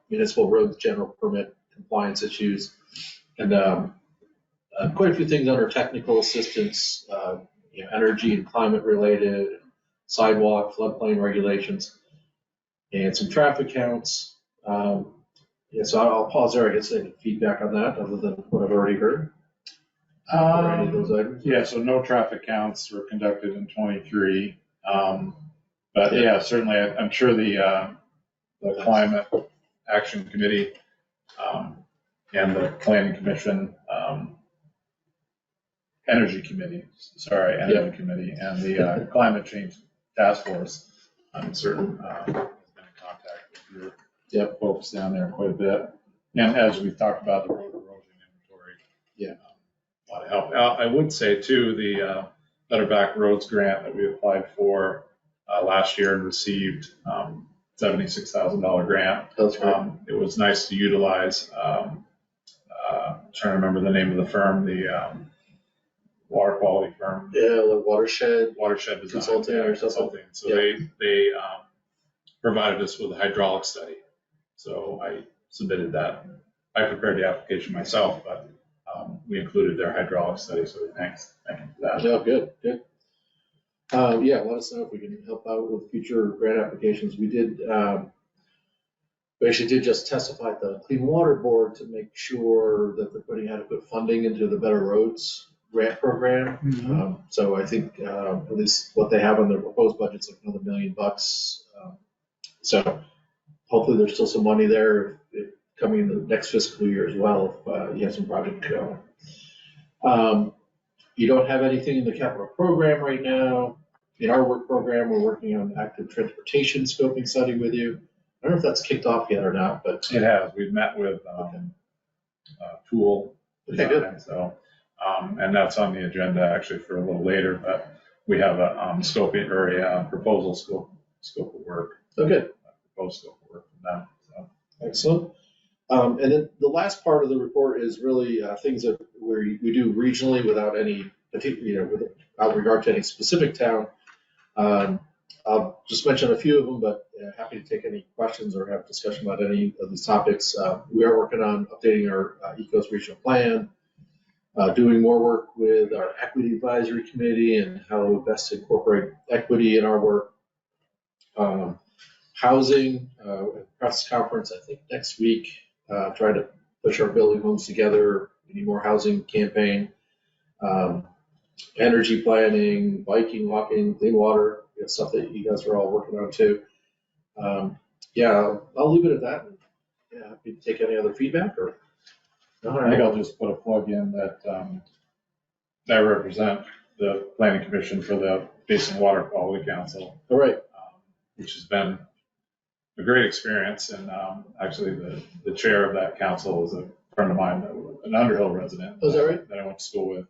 municipal roads, general permit compliance issues, and quite a few things under technical assistance, energy and climate related, sidewalk, floodplain regulations, and some traffic counts. So I'll pause there. I guess any feedback on that other than what I've already heard? Or any of those items? Yeah, so no traffic counts were conducted in '23. But yeah, certainly, I'm sure the Climate Action Committee and the Planning Commission, Energy Committee, and the Climate Change Task Force, I'm certain has been in contact with your folks down there quite a bit. And as we've talked about the road erosion inventory, a lot of help. I would say too, the Better Back Roads grant that we applied for last year and received $76,000 grant. That's right. It was nice to utilize, trying to remember the name of the firm, the water quality firm. Yeah, the watershed Design. Consulting or something. So they provided us with a hydraulic study. So I submitted that. I prepared the application myself, but we included their hydraulic study. So thanks. Thank you for that. Oh, good. Let us know if we can help out with future grant applications. We actually did just testify at the Clean Water Board to make sure that they're putting adequate funding into the Better Roads grant program. Mhm. So I think at least what they have on their proposed budget's like another $1 million. So hopefully there's still some money there coming in the next fiscal year as well if you have some project going. You don't have anything in the capital program right now. In our work program, we're working on active transportation scoping study with you. I don't know if that's kicked off yet or not, but It has. We've met with Tool Okay, good. Design, so and that's on the agenda actually for a little later. But we have a scoping or a proposal scope of work. good. Proposed scope of work from them. So. Excellent. And then the last part of the report is really things that we do regionally without any particular, without regard to any specific town. I'll just mention a few of them, but happy to take any questions or have discussion about any of these topics. We are working on updating our Ecos regional plan, doing more work with our equity advisory committee and how to best incorporate equity in our work. Housing, press conference, I think next week, try to push our building homes together. We need more housing campaign. Energy planning, biking, walking, clean water, stuff that you guys are all working on too. Yeah, I'll leave it at that. Yeah, happy to take any other feedback or. I think I'll just put a plug in that I represent the Planning Commission for the Basin Water Quality Council. All right. Which has been a great experience. And actually the chair of that council is a friend of mine, an Underhill resident. Oh, is that right? That I went to school with,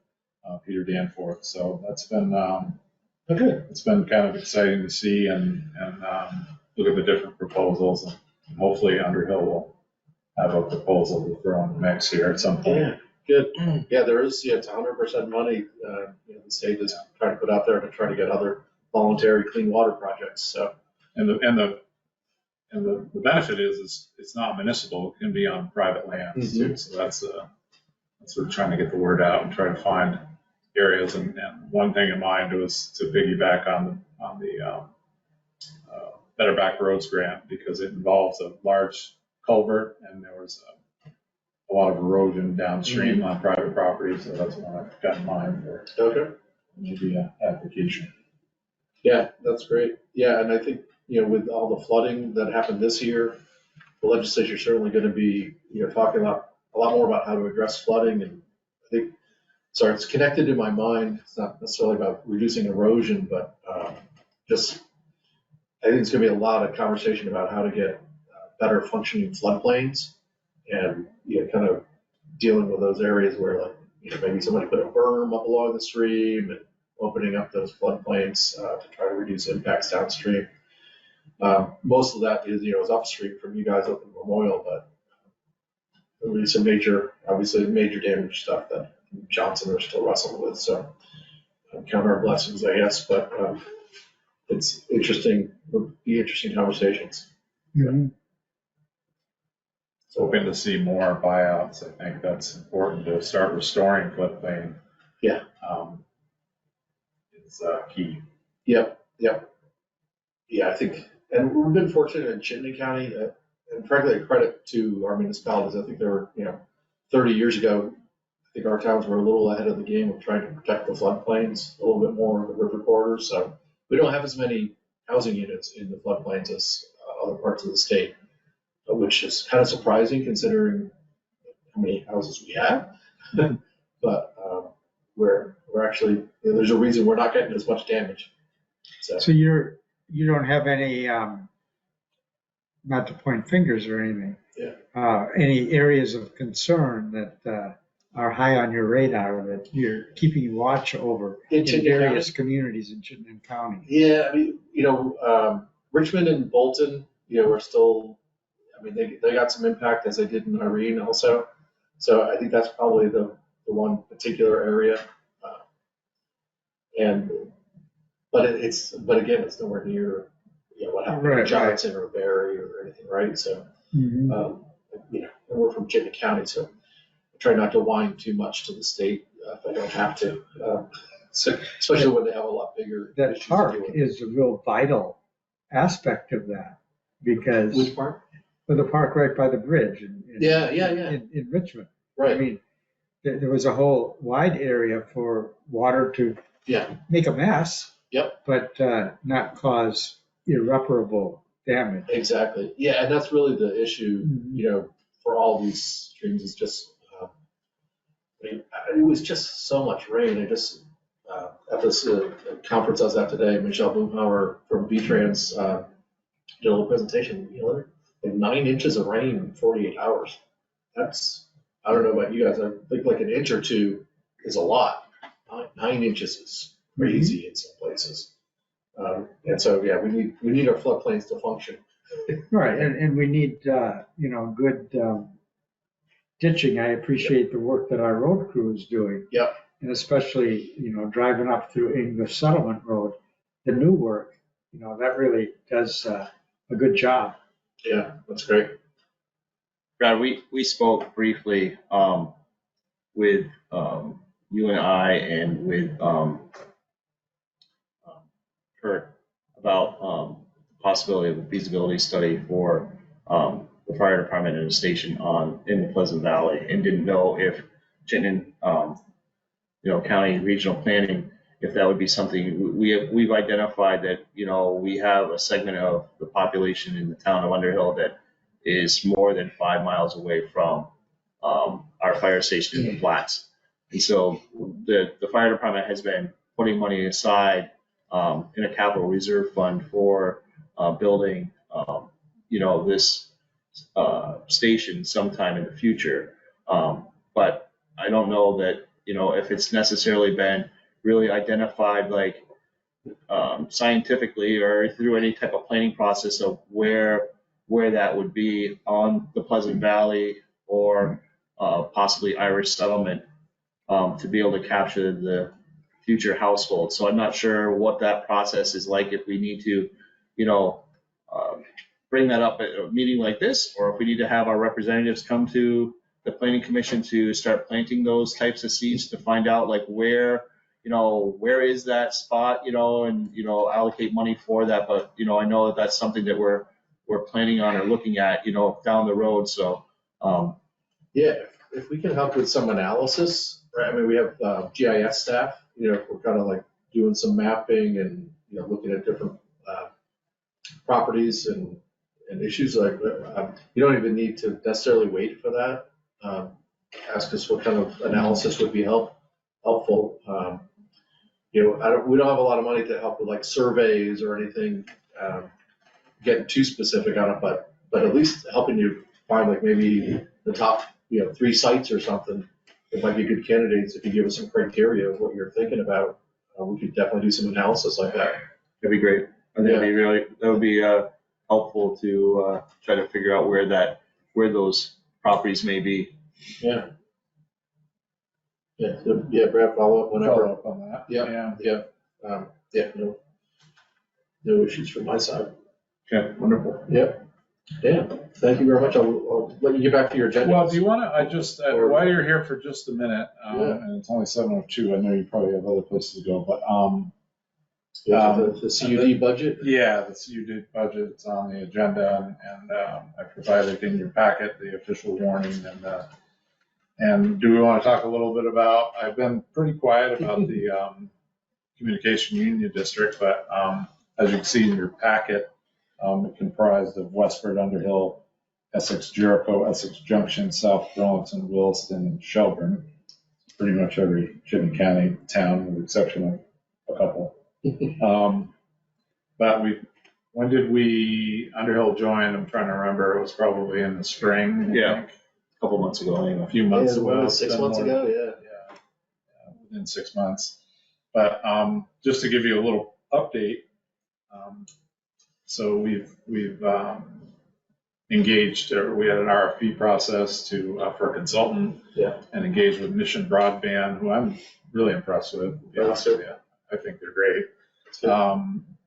Peter Danforth. So that's been, Okay. it's been kind of exciting to see and look at the different proposals. And hopefully Underhill will have a proposal to throw in the mix here at some point. Yeah, good. Yeah, there is, it's 100% money, the state is trying to put out there to try to get other voluntary clean water projects, so. And the benefit is it's not municipal, it can be on private lands too. So that's sort of trying to get the word out and try to find areas. And one thing in mind was to piggyback on the Better Back Roads grant, because it involves a large culvert and there was a lot of erosion downstream on private property. So that's one I've got in mind for maybe an application. Yeah, that's great. Yeah, and I think, with all the flooding that happened this year, the legislature is certainly going to be, talking a lot more about how to address flooding. And I think, sorry, it's connected in my mind. It's not necessarily about reducing erosion, but just, I think it's going to be a lot of conversation about how to get better functioning floodplains and, kind of dealing with those areas where, like, maybe somebody put a berm up along the stream and opening up those floodplains to try to reduce impacts downstream. Most of that is upstream from you guys up in Memorial, but there'll be some major damage stuff that Johnson are still wrestling with. So count our blessings, I guess, but it's interesting. It'll be interesting conversations. Mm-hmm. So hoping to see more buyouts. I think that's important to start restoring floodplain. Yeah. It's key. Yep. Yeah, I think, and we've been fortunate in Chittenden County, and frankly, a credit to our municipalities. I think there were, 30 years ago, I think our towns were a little ahead of the game of trying to protect the floodplains a little bit more in the river corridors. So we don't have as many housing units in the floodplains as other parts of the state, which is kind of surprising considering how many houses we have. But we're actually, there's a reason we're not getting as much damage. So you don't have any, not to point fingers or anything. Yeah. Any areas of concern that are high on your radar that you're keeping watch over in various communities in Chittenden County? Yeah, I mean, Richmond and Bolton, are still, I mean, they got some impact as they did in Irene also. So I think that's probably the one particular area. But again, it's nowhere near, what happened in Johnson or Barry or anything, right? So, and we're from Chittenden County, so I try not to whine too much to the state if I don't have to. So, especially when they have a lot bigger. That park is a real vital aspect of that, because. Which park? Well, the park right by the bridge in Richmond. Right. I mean, there was a whole wide area for water to make a mess. Yep. But not cause irreparable damage. Exactly. Yeah, and that's really the issue, for all these streams is just, it was just so much rain. I just, at this conference I was at today, Michelle Boomhauer from V-Trans did a little presentation, like 9 inches of rain in 48 hours. That's, I don't know about you guys, I think like an inch or two is a lot. 9 inches is crazy in some places. And so, we need our floodplains to function. Right, and we need, good ditching, I appreciate the work that our road crew is doing. Yep. And especially, driving up through English Settlement Road, the new work, that really does a good job. Yeah, that's great. Brad, we spoke briefly with you and I and with Kurt about the possibility of a feasibility study for the fire department and a station in the Pleasant Valley, and didn't know if Chittenden, county regional planning, if that would be something. We've identified that we have a segment of the population in the town of Underhill that is more than 5 miles away from our fire station in the flats. And so the fire department has been putting money aside in a capital reserve fund for building, this station sometime in the future. But I don't know that, if it's necessarily been really identified like scientifically or through any type of planning process of where that would be on the Pleasant Valley or possibly Irish settlement to be able to capture the future households. So I'm not sure what that process is like, if we need to, bring that up at a meeting like this, or if we need to have our representatives come to the planning commission to start planting those types of seeds to find out like where is that spot, and allocate money for that. But I know that that's something that we're planning on or looking at, down the road. So Yeah, if we can help with some analysis, right? I mean, we have GIS staff, we're kind of like doing some mapping and, looking at different properties and issues like you don't even need to necessarily wait for that. Ask us what kind of analysis would be helpful. We don't have a lot of money to help with like surveys or anything, getting too specific on it, but at least helping you find like maybe the top, 3 sites or something that might be good candidates. If you give us some criteria of what you're thinking about, we could definitely do some analysis like that. that'd be great. I think that would be helpful to try to figure out where those properties may be. Yeah. Yeah, Brad, follow up whenever. Follow up on that. Yeah. No issues from my side. Okay, wonderful. Yep. Yeah, thank you very much. I'll let you get back to your agenda. Well, do you want to, while you're here for just a minute, and it's only 7:02, I know you probably have other places to go, but the CUD budget? Yeah, the CUD budget's on the agenda, and I provided in your packet the official warning, and do we want to talk a little bit about, I've been pretty quiet about the communication union district, but as you can see in your packet, it comprised of Westford, Underhill, Essex Jericho, Essex Junction, South Burlington, Williston, and Shelburne. Pretty much every Chittenden County town, with the exception of a couple. But when did Underhill join? I'm trying to remember. It was probably in the spring. Yeah, a couple months ago. A few months ago. 6 months ago, yeah, within 6 months. But just to give you a little update, so we've engaged, or we had an RFP process for a consultant, and engaged with Mission Broadband, who I'm really impressed with. To be honest with you, I think they're great.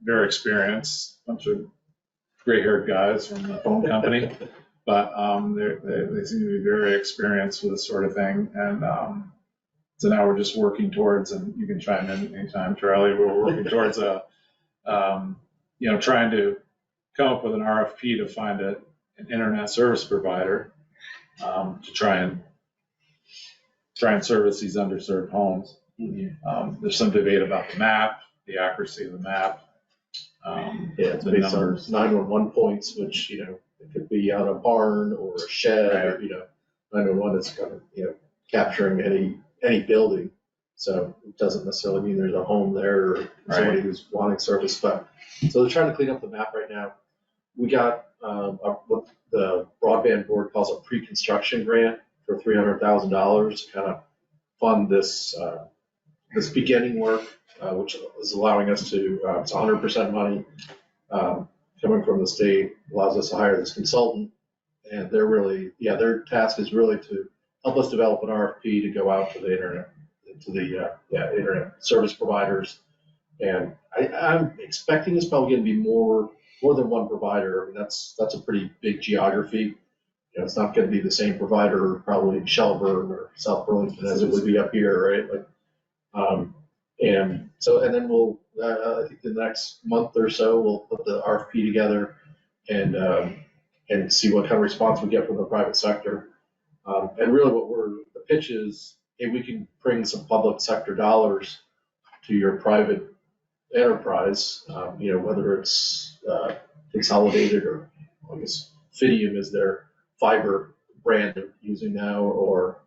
Very experienced, bunch of gray-haired guys from the phone company, but they seem to be very experienced with this sort of thing, and so now we're just working towards, and you can chime in anytime, Charlie. We're working towards trying to come up with an RFP to find an internet service provider to try and service these underserved homes. There's some debate about the map, the accuracy of the map. It's based on 911 points, which, it could be on a barn or a shed, or, 911 is kind of, capturing any building. So it doesn't necessarily mean there's a home there or somebody who's wanting service. But so they're trying to clean up the map right now. We got what the broadband board calls a pre-construction grant for $300,000 to kind of fund this beginning work, which is allowing us to, it's 100% money coming from the state, allows us to hire this consultant. And they're really, their task is really to help us develop an RFP to go out to the internet, to the internet service providers. And I'm expecting it's probably going to be more than one provider. I mean, that's a pretty big geography. You know, it's not going to be the same provider probably in Shelburne or South Burlington as it would be up here, right? Like, and then we'll, I think the next month or so, we'll put the RFP together and see what kind of response we get from the private sector. And really the pitch is, hey, we can bring some public sector dollars to your private enterprise, you know, whether it's Consolidated or I guess Fidium is their fiber brand they're using now, or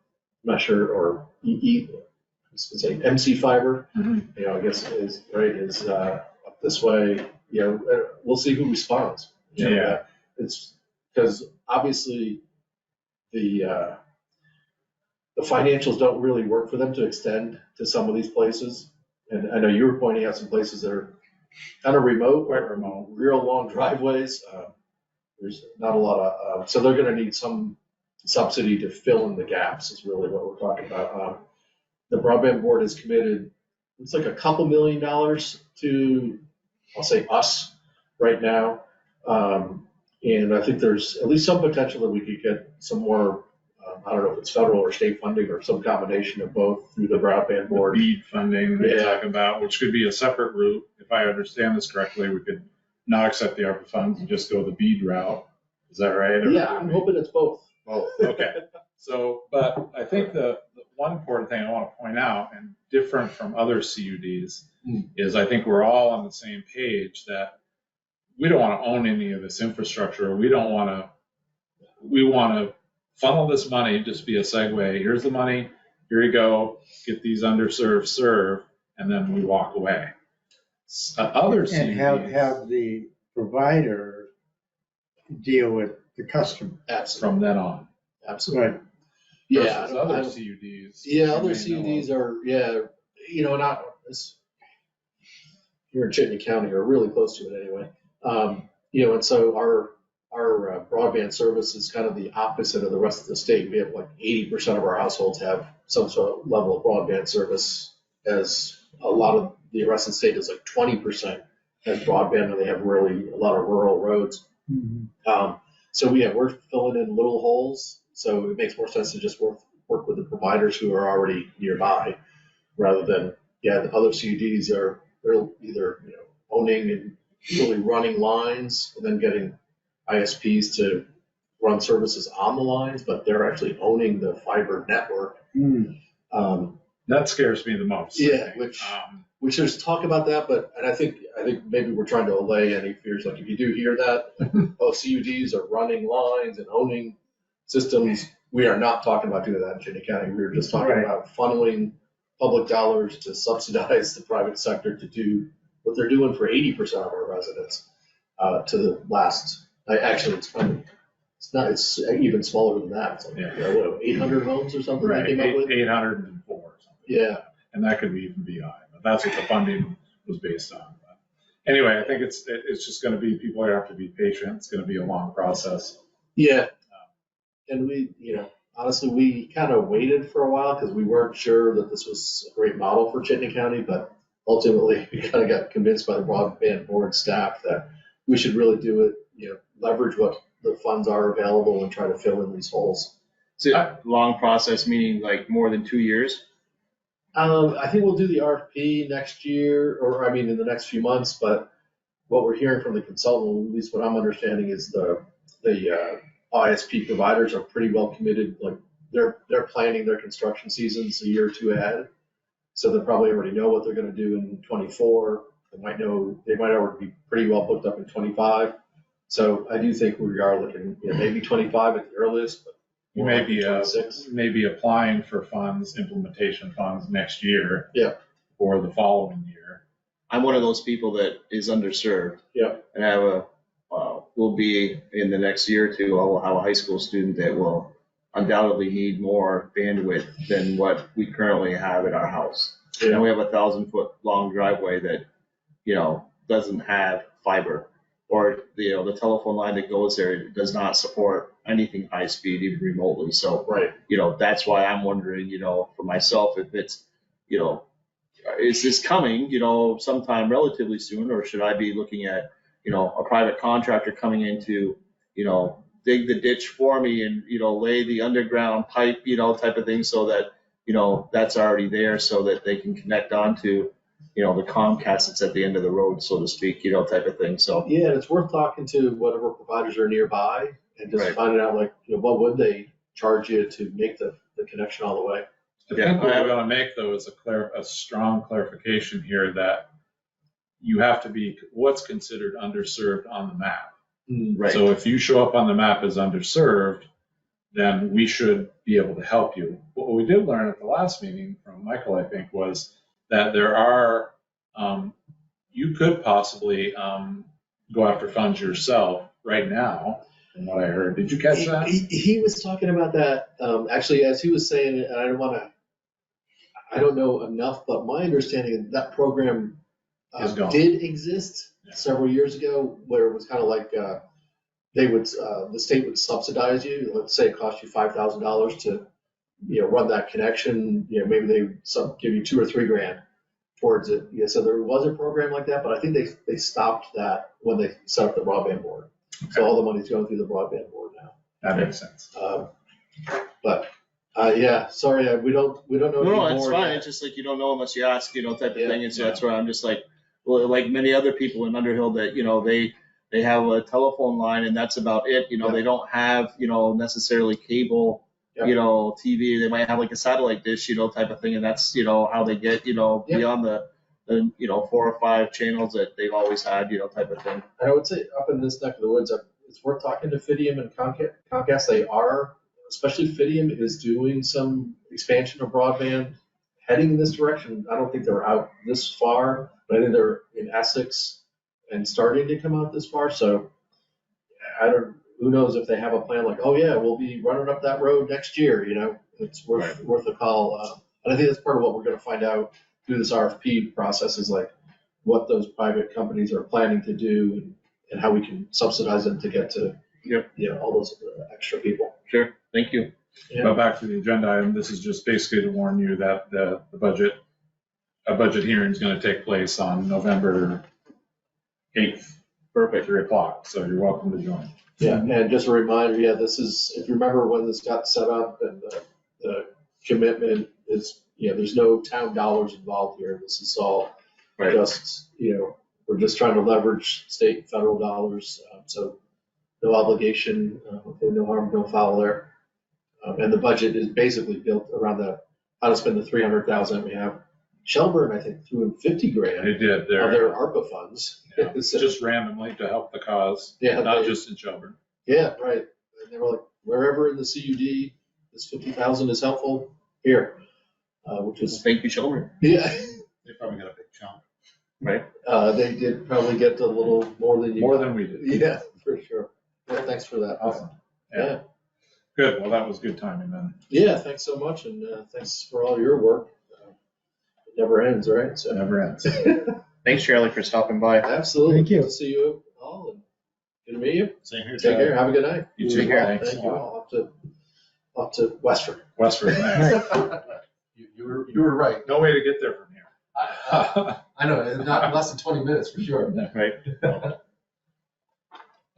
I'm not sure, or MC Fiber, you know, I guess is up this way. You know, we'll see who responds. You know, it's because obviously the financials don't really work for them to extend to some of these places. And I know you were pointing out some places that are kind of remote, Quite remote. real long driveways. There's not a lot of, so they're going to need some subsidy to fill in the gaps is really what we're talking about. The broadband board is committed, it's like a couple $2 million to, I'll say us right now. And I think there's at least some potential that we could get some more, I don't know if it's federal or state funding or some combination of both through the broadband board. BEAD funding they talk about, which could be a separate route. If I understand this correctly, we could not accept the ARPA funds and just go the BEAD route. Is that right? Yeah, I'm hoping it's both. Okay. So, but I think the one important thing I want to point out, and different from other CUDs, is I think we're all on the same page that we don't want to own any of this infrastructure. We want to funnel this money, just be a segue. Here's the money. Here you go. Get these underserved served, and then we walk away. Other CUDs, And have the provider deal with the customer. Absolutely. from then on. Absolutely. Right. Yeah. Versus other CUDs. Yeah, other you may know CUDs are, you know, not, here in Chittenden County, or really close to it anyway. You know, and so our broadband service is kind of the opposite of the rest of the state. We have like 80% of our households have some sort of level of broadband service, as a lot of the rest of the state is like 20% has broadband, and they have really a lot of rural roads. So we're filling in little holes. So it makes more sense to just work with the providers who are already nearby, rather than, the other CUDs they're either, you know, owning and really running lines and then getting ISPs to run services on the lines, but they're actually owning the fiber network. That scares me the most. Yeah, which there's talk about that, and I think maybe we're trying to allay any fears. Like if you do hear that, CUDs are running lines and owning systems, we are not talking about doing that in Chittenden County. We were just talking about funneling public dollars to subsidize the private sector to do what they're doing for 80% of our residents. To the last, actually, it's funny. It's even smaller than that. It's like 800 homes or something. Right, they came up with? 804 or something. Yeah. And that could be even beyond, but that's what the funding was based on. But anyway, I think it's just going to be, people have to be patient. It's going to be a long process. Yeah. And we, you know, honestly, we kind of waited for a while because we weren't sure that this was a great model for Chittenden County, but ultimately we kind of got convinced by the broadband board staff that we should really do it, you know, leverage what the funds are available and try to fill in these holes. Is it a long process, meaning like more than 2 years? I think we'll do the RFP next year, or I mean in the next few months, but what we're hearing from the consultant, at least what I'm understanding, is the ISP providers are pretty well committed. Like they're planning their construction seasons a year or two ahead. So they probably already know what they're going to do in 24. They might already be pretty well booked up in 25. So I do think we are looking, maybe 25 at the earliest, but You may be applying for funds, implementation funds next year. Yeah. Or the following year. I'm one of those people that is underserved. Yeah. And will be in the next year or two, I'll have a high school student that will undoubtedly need more bandwidth than what we currently have at our house. And we have a 1,000-foot long driveway that, doesn't have fiber. or the telephone line that goes there does not support anything high speed, even remotely. So, Right. That's why I'm wondering, for myself, if it's, is this coming, sometime relatively soon, or should I be looking at, a private contractor coming in to, dig the ditch for me and, lay the underground pipe, type of thing, so that, that's already there so that they can connect onto, the Comcast that's at the end of the road, so to speak, type of thing. So, Yeah, and it's worth talking to whatever providers are nearby and just Right. finding out, like, what would they charge you to make the connection all the way? I think what we're gonna make though is a strong clarification here that you have to be what's considered underserved on the map. right. So if you show up on the map as underserved, then we should be able to help you. What we did learn at the last meeting from Michael, I think, was that there are, you could possibly go after funds yourself right now, from what I heard. Did you catch that? He was talking about that, actually, as he was saying it, and I don't know enough, but my understanding is that program Is gone. did exist Yeah. several years ago, where it was kind of like, the state would subsidize you. Let's say it cost you $5,000 to, run that connection, maybe they give you $2 or $3 grand towards it. Yeah, so there was a program like that, but I think they stopped that when they set up the broadband board. So all the money's going through the broadband board now. That makes sense. Yeah, sorry, we don't know. No, any it's more fine. yet. It's just like you don't know unless you ask, type of Yeah. thing. And so that's where I'm just like, well, like many other people in Underhill that, they have a telephone line and that's about it. Yeah. They don't have, necessarily cable, Yeah. TV. They might have like a satellite dish, type of thing. And that's, how they get, beyond the 4 or 5 channels that they've always had, type of thing. And I would say up in this neck of the woods, it's worth talking to Fidium and Comcast. They are, especially Fidium is doing some expansion of broadband heading in this direction. I don't think they're out this far, but I think they're in Essex and starting to come out this far. So who knows if they have a plan like, oh yeah, we'll be running up that road next year, it's worth a call. And I think that's part of what we're going to find out through this RFP process is like what those private companies are planning to do and how we can subsidize them to get to, all those extra people. Sure. Thank you. Yeah. But back to the agenda item, this is just basically to warn you that a budget hearing is going to take place on November 8th. Perfect. 3 o'clock. So you're welcome to join. Yeah, and just a reminder, this is, if you remember when this got set up and the commitment is, there's no town dollars involved here. This is all Right. just, we're just trying to leverage state and federal dollars. So no obligation, no harm, no foul there. And the budget is basically built around how to spend the 300,000 we have. Shelburne, I think, threw in 50 grand They did. of their ARPA funds. Yeah, So- just randomly to help the cause, Yeah, not they- just in Shelburne. Yeah, right. And they were like, wherever in the CUD, this 50,000 is helpful, here. Which is, Thank you, Shelburne. yeah, They probably got a big chunk. Right. they did probably get a little more than you. More than we did. Yeah, for sure. Yeah, thanks for that. Awesome. Yeah. Good. Well, that was good timing then. Yeah, thanks so much, and thanks for all your work. It never ends, right? It So never ends. Thanks, Charlie, for stopping by. absolutely. Thank you. Good to see you all, and good to meet you. Same here. Take care. Have a good night. You too. as well. Thanks. Thank you all. Up to Westford. Westford, next. You were right. No way to get there from here. I know, not less than 20 minutes for sure. Right.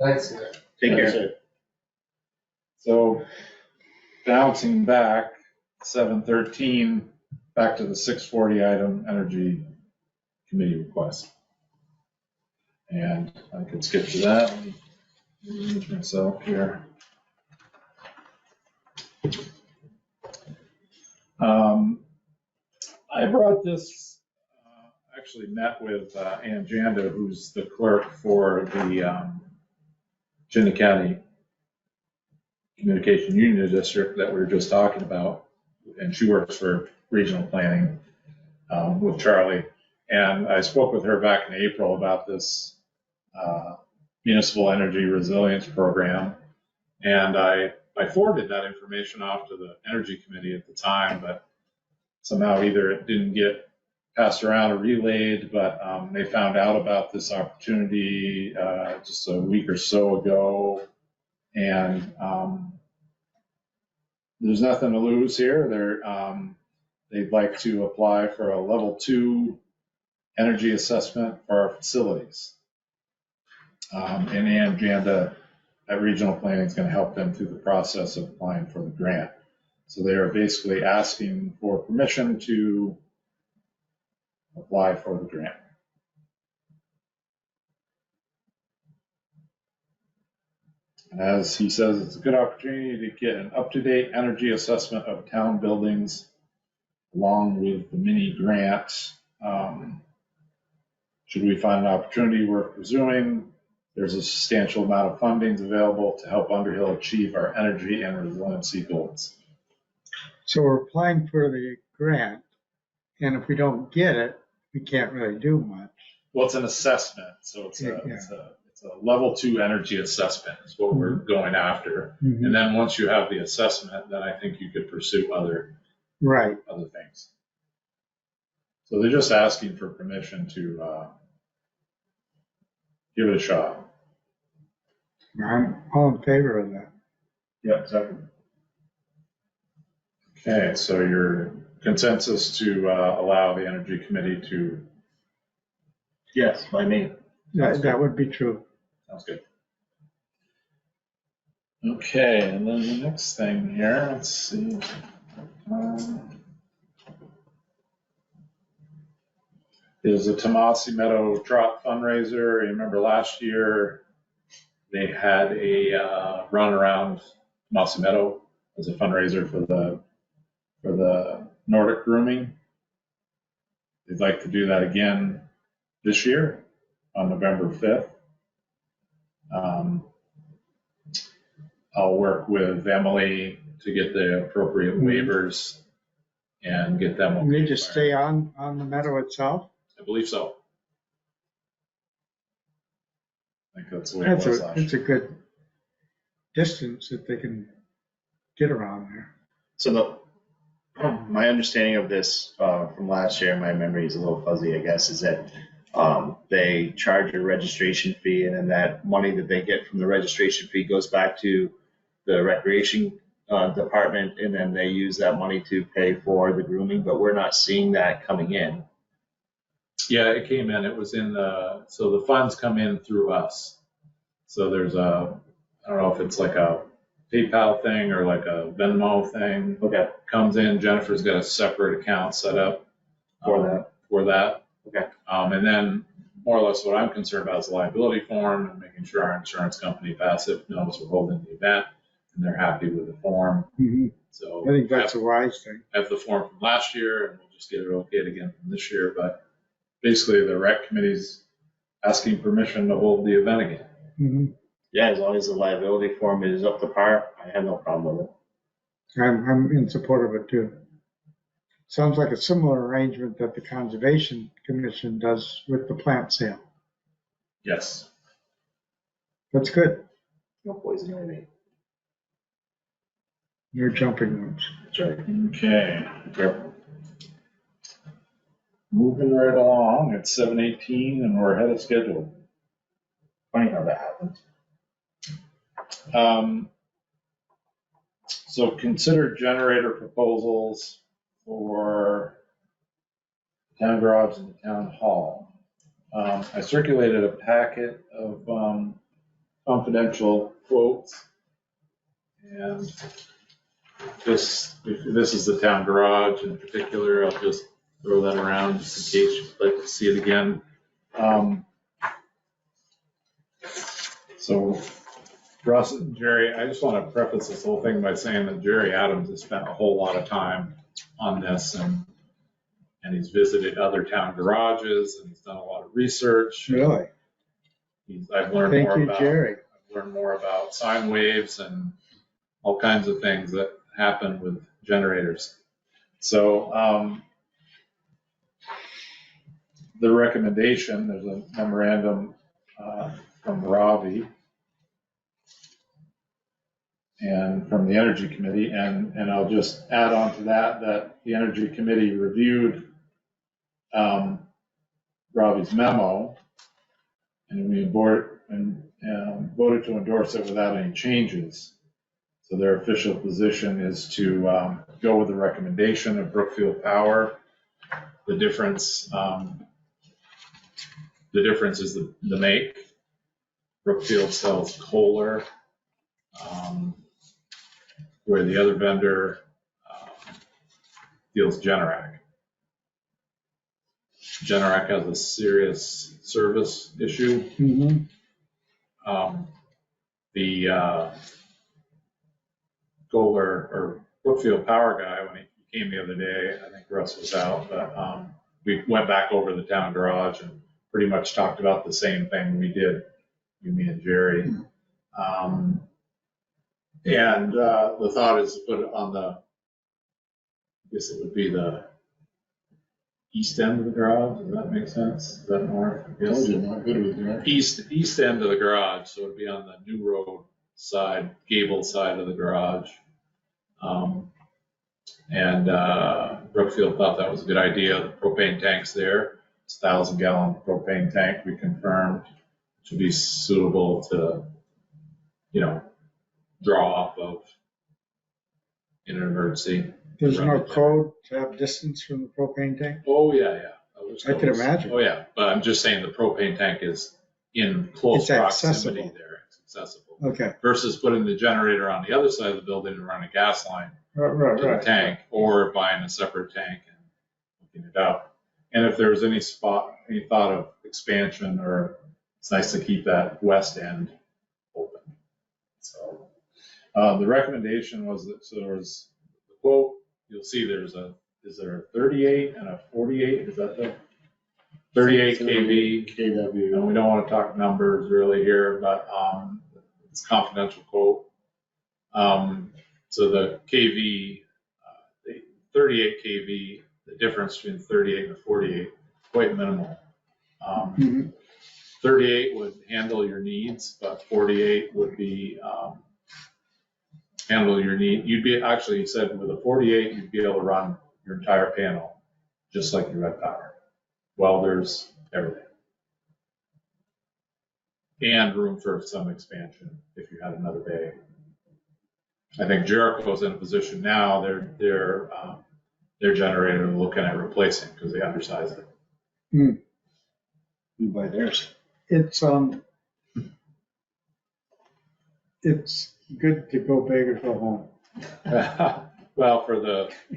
Thanks. Take care. So bouncing back, 7:13, back to the 6:40 item, Energy Committee request. And I could skip to that. Let me arrange myself here. I brought this, actually met with Ann Janda, who's the clerk for the Chittenden County Communication Union District that we were just talking about. And she works for regional planning with Charlie. And I spoke with her back in April about this municipal energy resilience program. And I forwarded that information off to the Energy Committee at the time, but somehow either it didn't get passed around or relayed, but they found out about this opportunity just a week or so ago. And there's nothing to lose here. They'd like to apply for a level 2 energy assessment for our facilities. And Janda at Regional Planning is going to help them through the process of applying for the grant. So they are basically asking for permission to apply for the grant. And as he says, it's a good opportunity to get an up-to-date energy assessment of town buildings along with the mini grant. Should we find an opportunity worth pursuing, there's a substantial amount of funding available to help Underhill achieve our energy and resiliency goals. So we're applying for the grant, and if we don't get it, we can't really do much. Well, it's an assessment, so it's a level 2 energy assessment is what we're going after. Mhm. And then once you have the assessment, then I think you could pursue other things. So they're just asking for permission to give it a shot. I'm all in favor of that. Yeah, exactly. Okay, so your consensus to allow the Energy Committee to. Yes, by me. That would be true. Sounds good. Okay, and then the next thing here, let's see. Is the Tomasi Meadow Trot fundraiser. You remember last year they had a run around Tomasi Meadow as a fundraiser for the Nordic grooming. They'd like to do that again this year on November 5th. I'll work with Emily to get the appropriate waivers and get them. We need to stay on the meadow itself. I believe so. I think that's the way it was last year. It's a good distance that they can get around there. So my understanding of this from last year, my memory is a little fuzzy, I guess, is that they charge a registration fee, and then that money that they get from the registration fee goes back to the recreation department, and then they use that money to pay for the grooming, but we're not seeing that coming in. Yeah, it came in. It was in so the funds come in through us. So there's I don't know if it's like a PayPal thing or like a Venmo thing. Okay. Comes in. Jennifer's got a separate account set up For that. Okay. And then more or less what I'm concerned about is the liability form and making sure our insurance company passive knows we're holding the event and they're happy with the form. Mm-hmm. So I think that's a wise thing. I have the form from last year and we'll just get it okayed again from this year. But basically the rec committee's asking permission to hold the event again. Mm-hmm. Yeah, as long as the liability form is up to par, I have no problem with it. I'm in support of it too. Sounds like a similar arrangement that the Conservation Commission does with the plant sale. Yes. That's good. No poison ivy. You're jumping ones. That's right. Okay. Careful. Moving right along. It's 7:18 and we're ahead of schedule. Funny how that happens. So consider generator proposals for the town garage and the town hall. I circulated a packet of confidential quotes, and this is the town garage in particular. I'll just throw that around just in case you'd like to see it again. So Russ and Jerry, I just want to preface this whole thing by saying that Jerry Adams has spent a whole lot of time on this, and he's visited other town garages, and he's done a lot of research. Really? I've learned Thank more you, about Jerry. I've learned more about sine waves and all kinds of things that happen with generators. So the recommendation, there's a memorandum from Ravi and from the Energy Committee, and I'll just add on to that the Energy Committee reviewed Robbie's memo, and we voted to endorse it without any changes. So their official position is to go with the recommendation of Brookfield Power. The difference is the make. Brookfield sells Kohler, where the other vendor deals Generac. Generac has a serious service issue. Mhm. The Kohler or Brookfield Power guy, when he came the other day, I think Russ was out, but we went back over the town garage and pretty much talked about the same thing we did, you, me, and Jerry. And the thought is to put it on the, I guess it would be the east end of the garage. Does that make sense? Is that north? Told you, not good with directions. East end of the garage, so it'd be on the New Road side, gable side of the garage. And Brookfield thought that was a good idea. The propane tank's there. It's a 1,000-gallon propane tank, we confirmed, which would be suitable to, draw off of in an emergency. There's no code to have distance from the propane tank? Oh, yeah. I can imagine. Oh, yeah, but I'm just saying the propane tank is in close It's proximity accessible. there. It's accessible. Okay, Versus putting the generator on the other side of the building and running a gas line right. to the tank, or buying a separate tank and hooking it up. And if there's any thought of expansion, or it's nice to keep that west end open. So the recommendation was that, so there was the quote, you'll see is there a 38 and a 48? Is that the 38 kV? KW. And we don't want to talk numbers really here, but it's a confidential quote. So the KV, the 38 kV, the difference between 38 and 48, quite minimal. 38 would handle your needs, but 48 would be handle your need. You'd be, actually, he said with a 48, you'd be able to run your entire panel just like your red power. Welders, everything. And room for some expansion if you had another bay. I think Jericho's in a position now, their generator they're looking at replacing because they undersize it. You buy theirs. It's good to go big or go home. Well,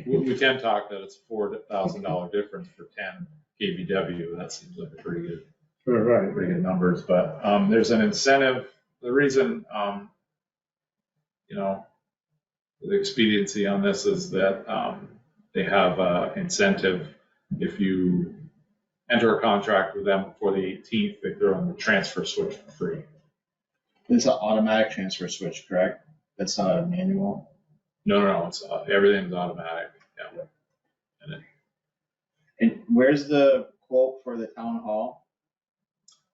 we can talk that it's $4,000 difference for 10 kVW. That seems like a pretty good numbers, but there's an incentive. The reason, the expediency on this is that they have incentive. If you enter a contract with them before the 18th, they throw in the transfer switch for free. It's an automatic transfer switch, correct? That's not a manual? No, it's everything's automatic. Yeah. And where's the quote for the town hall?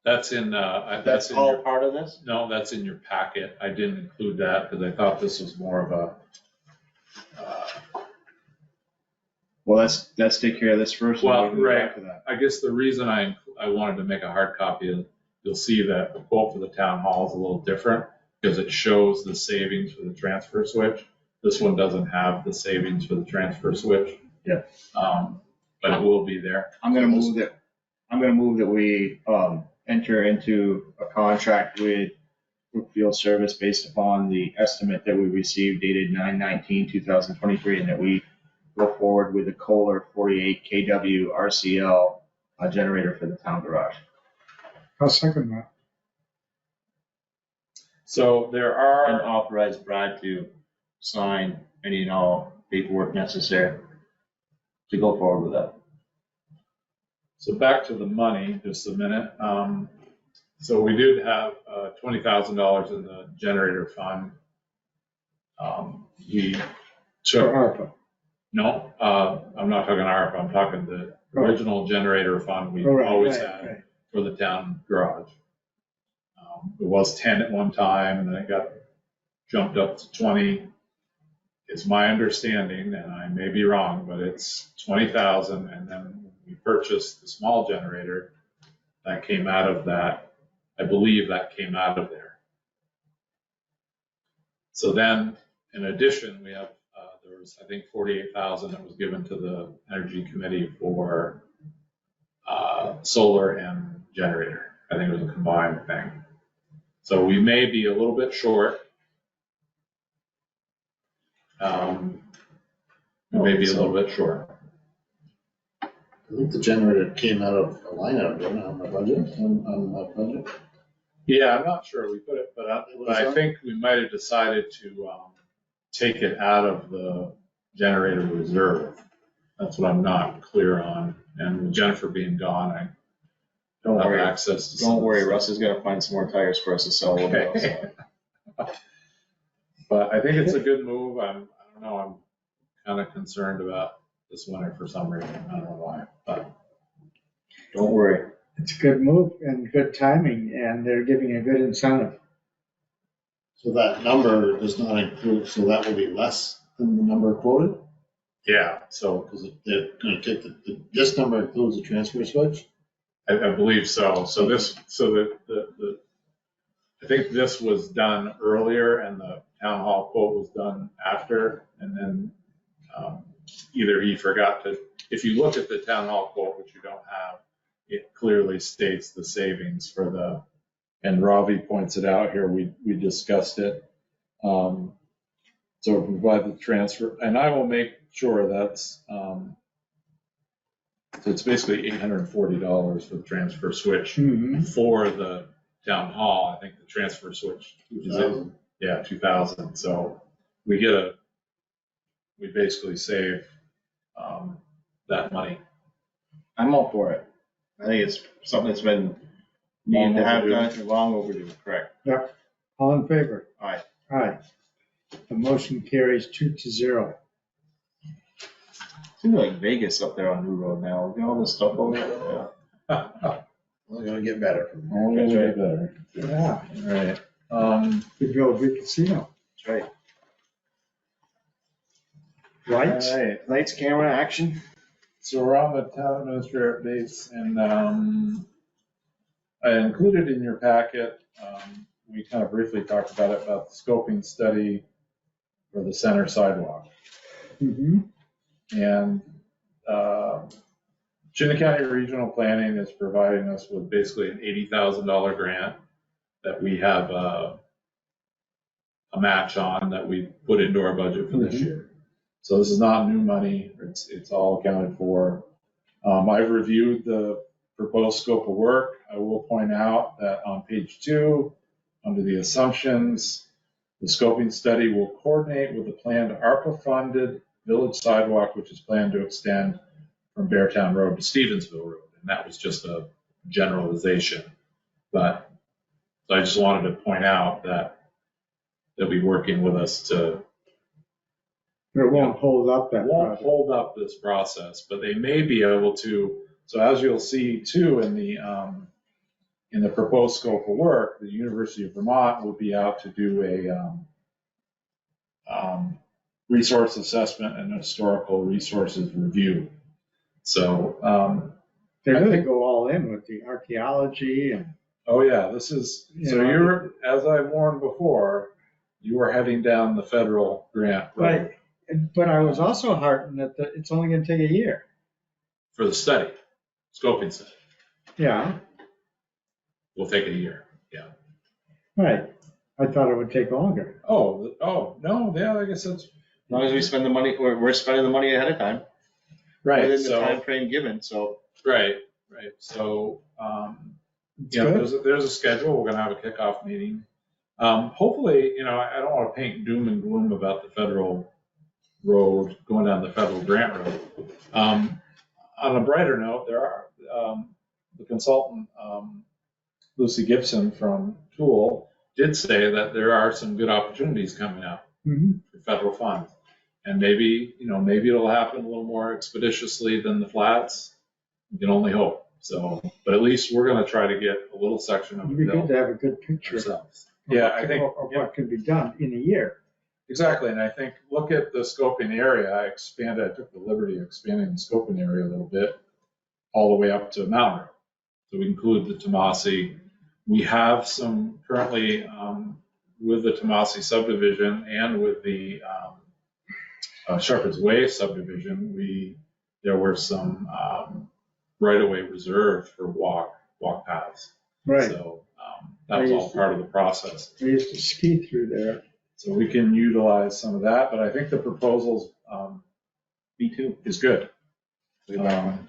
That's in, That's in all your, part of this? no, that's in your packet. I didn't include that because I thought this was more of a, Well, let's take care of this first. Well, and we can go right. back to that. I guess the reason I wanted to make a hard copy, you'll see that the quote for the town hall is a little different because it shows the savings for the transfer switch. This one doesn't have the savings for the transfer switch. Yeah. But it will be there. I'm gonna move that we enter into a contract with Brookfield Service based upon the estimate that we received dated 9/19/2023, and that we go forward with the Kohler 48 kW RCL generator for the town garage. I'll second that. So there And are, authorize Brad to sign any and all paperwork necessary to go forward with that. so back to the money, just a minute. So we did have $20,000 in the generator fund. We For took, ARPA. no, I'm not talking ARPA, I'm talking the original generator fund we Right, always right, had right. for the town garage. It was 10 at one time, and then it got jumped up to 20. It's my understanding, and I may be wrong, but it's 20,000, and then we purchased the small generator, that came out of that. I believe that came out of there. So then, in addition, we have, there was, I think, 48,000 that was given to the Energy Committee for solar and generator. I think it was a combined thing. So we may be a little bit short. We may be a little bit short. I think the generator came out of a line item, didn't it, on the budget, on the budget? Yeah, I'm not sure we put it, but I think we might have decided to take it out of the generator reserve. That's what I'm not clear on. And with Jennifer being gone, I don't have access to some. Don't worry, Russ is gonna find some more tires for us to sell. Okay. But I think it's a good move. I don't know, I'm kind of concerned about this winter for some reason. I don't know why, but Don't worry. It's a good move and good timing, and they're giving a good incentive. So that number does not include, so that will be less than the number quoted? yeah, so Because they're gonna take this number includes the transfer switch? I believe so. So I think this was done earlier and the town hall quote was done after. And then either he forgot to, if you look at the town hall quote, which you don't have, it clearly states the savings for the, and Ravi points it out here, we discussed it. So provide the transfer, and I will make sure that's, so it's basically $840 for the transfer switch for the town hall. I think the transfer switch is in, 2,000. So we basically save that money. I'm all for it. I think it's something that's been needed to have done, long overdue, correct? Yep. All in favor? Aye. Aye. The motion carries 2-0. Seems like Vegas up there on New Road now. Look at all this stuff over there. We're gonna get better from there. Oh, That's right. better. Yeah. All right. Could go to big casino. That's right. Lights? All right, lights, camera, action. So we're on the town administrator base, and I included in your packet, we kind of briefly talked about it, about the scoping study for the center sidewalk. Mm-hmm. And Chittenden County Regional Planning is providing us with basically an $80,000 grant that we have a match on that we put into our budget for this year. So this is not new money, it's all accounted for. I've reviewed the proposed scope of work. I will point out that on page 2, under the assumptions, the scoping study will coordinate with the planned ARPA-funded village sidewalk, which is planned to extend from Beartown Road to Stevensville Road. And that was just a generalization. But I just wanted to point out that they'll be working with us to It won't hold up that won't project. hold up this process, but they may be able to. So as you'll see too in the proposed scope of work, the University of Vermont will be out to do a resource assessment and historical resources review. So They're I gonna think- go all in with the archaeology and. oh yeah, this is, so you're, as I warned before, you are heading down the federal grant road. Right. But I was also heartened that it's only gonna take a year. For the study, scoping study, Yeah, will take a year, yeah. right. I thought it would take longer. Oh, no, yeah, I guess that's. As long as we spend the money, we're spending the money ahead of time. Right, Within the so, time frame given, so. right, so, It's you know, good. there's a schedule, we're gonna have a kickoff meeting. Hopefully, you know, I don't wanna paint doom and gloom about the federal road, going down the federal grant road. On a brighter note, there are, the consultant, Lucy Gibson from Tool, did say that there are some good opportunities coming up Mhm. for federal funds. And maybe, you know, maybe it'll happen a little more expeditiously than the flats. We can only hope. So, but at least we're gonna try to get a little section of It'd the be good bill to have a good picture. ourselves. of Yeah, what- I think, Of what can be done in a year. exactly, and I think, look at the scoping area, I took the liberty of expanding the scoping area a little bit. all the way up to Mountain Road. So we include the Tomasi. We have some currently with the Tomasi subdivision and with the Shepherd's Way subdivision, there were some right-of-way reserved for walk paths. Right. So that was all part of the process. We used to ski through there. So we can utilize some of that, but I think the proposals, Me too. is good. Good. And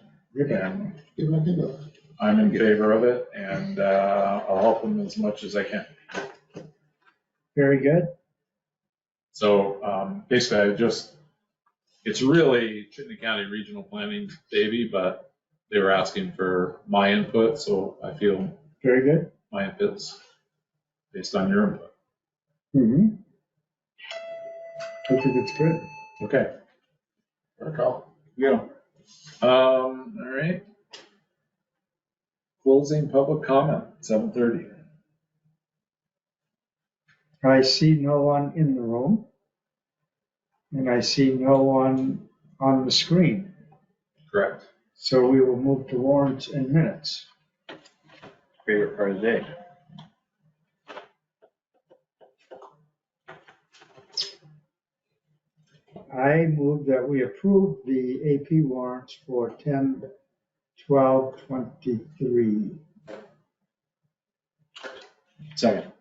Give it a go. I'm in favor of it, and I'll help them as much as I can. Very good. So basically, it's really Chittenden County Regional Planning baby, but they were asking for my input, so I feel Very good. my input's based on your input. Mm-hmm. I think it's good. Okay. Fair call. Yeah. All right. Closing public comment, 7:30. I see no one in the room. And I see no one on the screen. Correct. So we will move to warrants and minutes. Favorite part of the day. I move that we approve the AP warrants for 10/12/23. Second.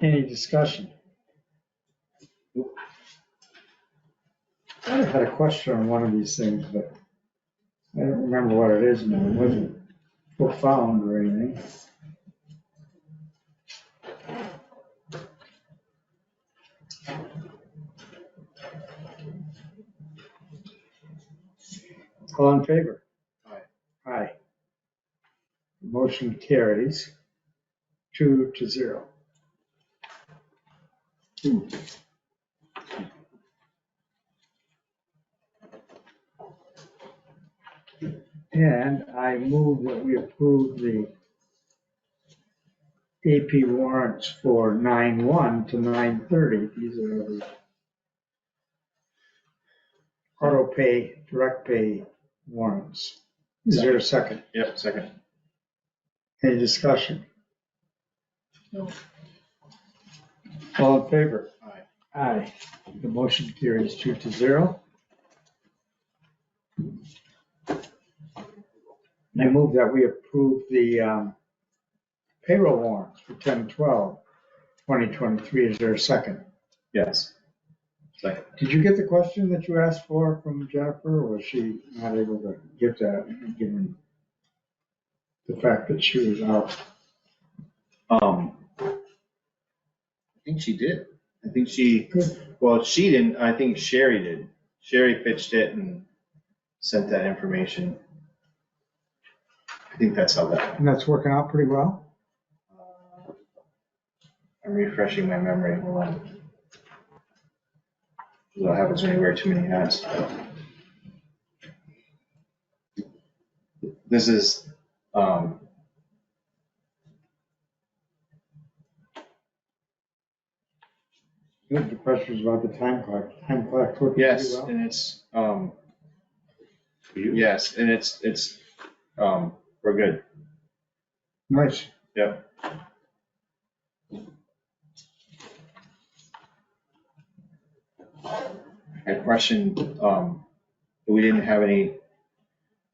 Any discussion? I had a question on one of these things, but I don't remember what it is now. It wasn't profound or anything. All in favor? Aye. Aye. Motion carries 2-0. And I move that we approve the AP warrants for 9/1 to 9/30. These are the auto pay, direct pay warrants. Is there a second? Yep, second. Any discussion? No. All in favor? Aye. Aye. The motion carries 2-0. I move that we approve the payroll warrants for 10/12/2023. Is there a second? Yes. Second. Did you get the question that you asked for from Jennifer, or was she not able to get that, given the fact that she was out? I think she did. I think she, well, she didn't, I think Sherry did. Sherry pitched it and sent that information. I think that's how that. And that's working out pretty well? I'm refreshing my memory. Hold on. What happens when you wear too many hats? This is, The question was about the time clock. Time clock working pretty yes, well? and it's, yes, and it's, we're good. Nice. Yep. I questioned, we didn't have any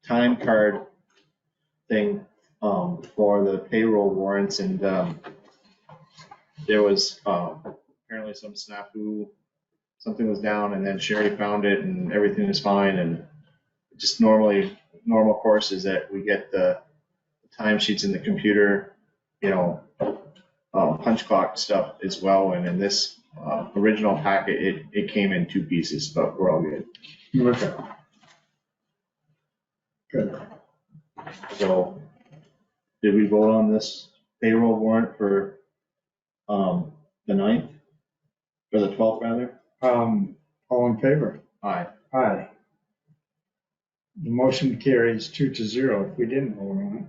time card thing, for the payroll warrants, and, there was, apparently some snafu, something was down, and then Sherry found it, and everything was fine, and just normal course is that we get the timesheets in the computer, punch clock stuff as well, and in this original packet, it came in 2 pieces, but we're all good. Okay. Good. So, did we vote on this payroll warrant for the 9th? Or the 12th, rather? All in favor? Aye. Aye. The motion carries 2-0 if we didn't vote on it.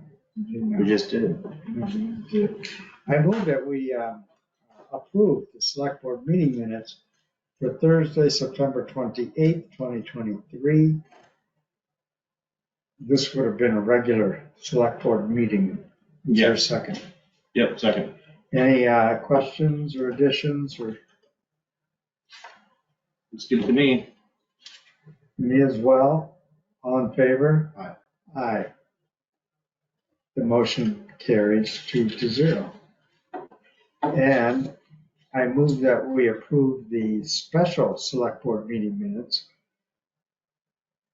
We just did. I move that we approve the select board meeting minutes for Thursday, September 28th, 2023. This would have been a regular select board meeting. Is there a second? Yep, second. Any questions or additions or It's good to me. me as well? All in favor? Aye. Aye. The motion carries 2-0. And I move that we approve the special select board meeting minutes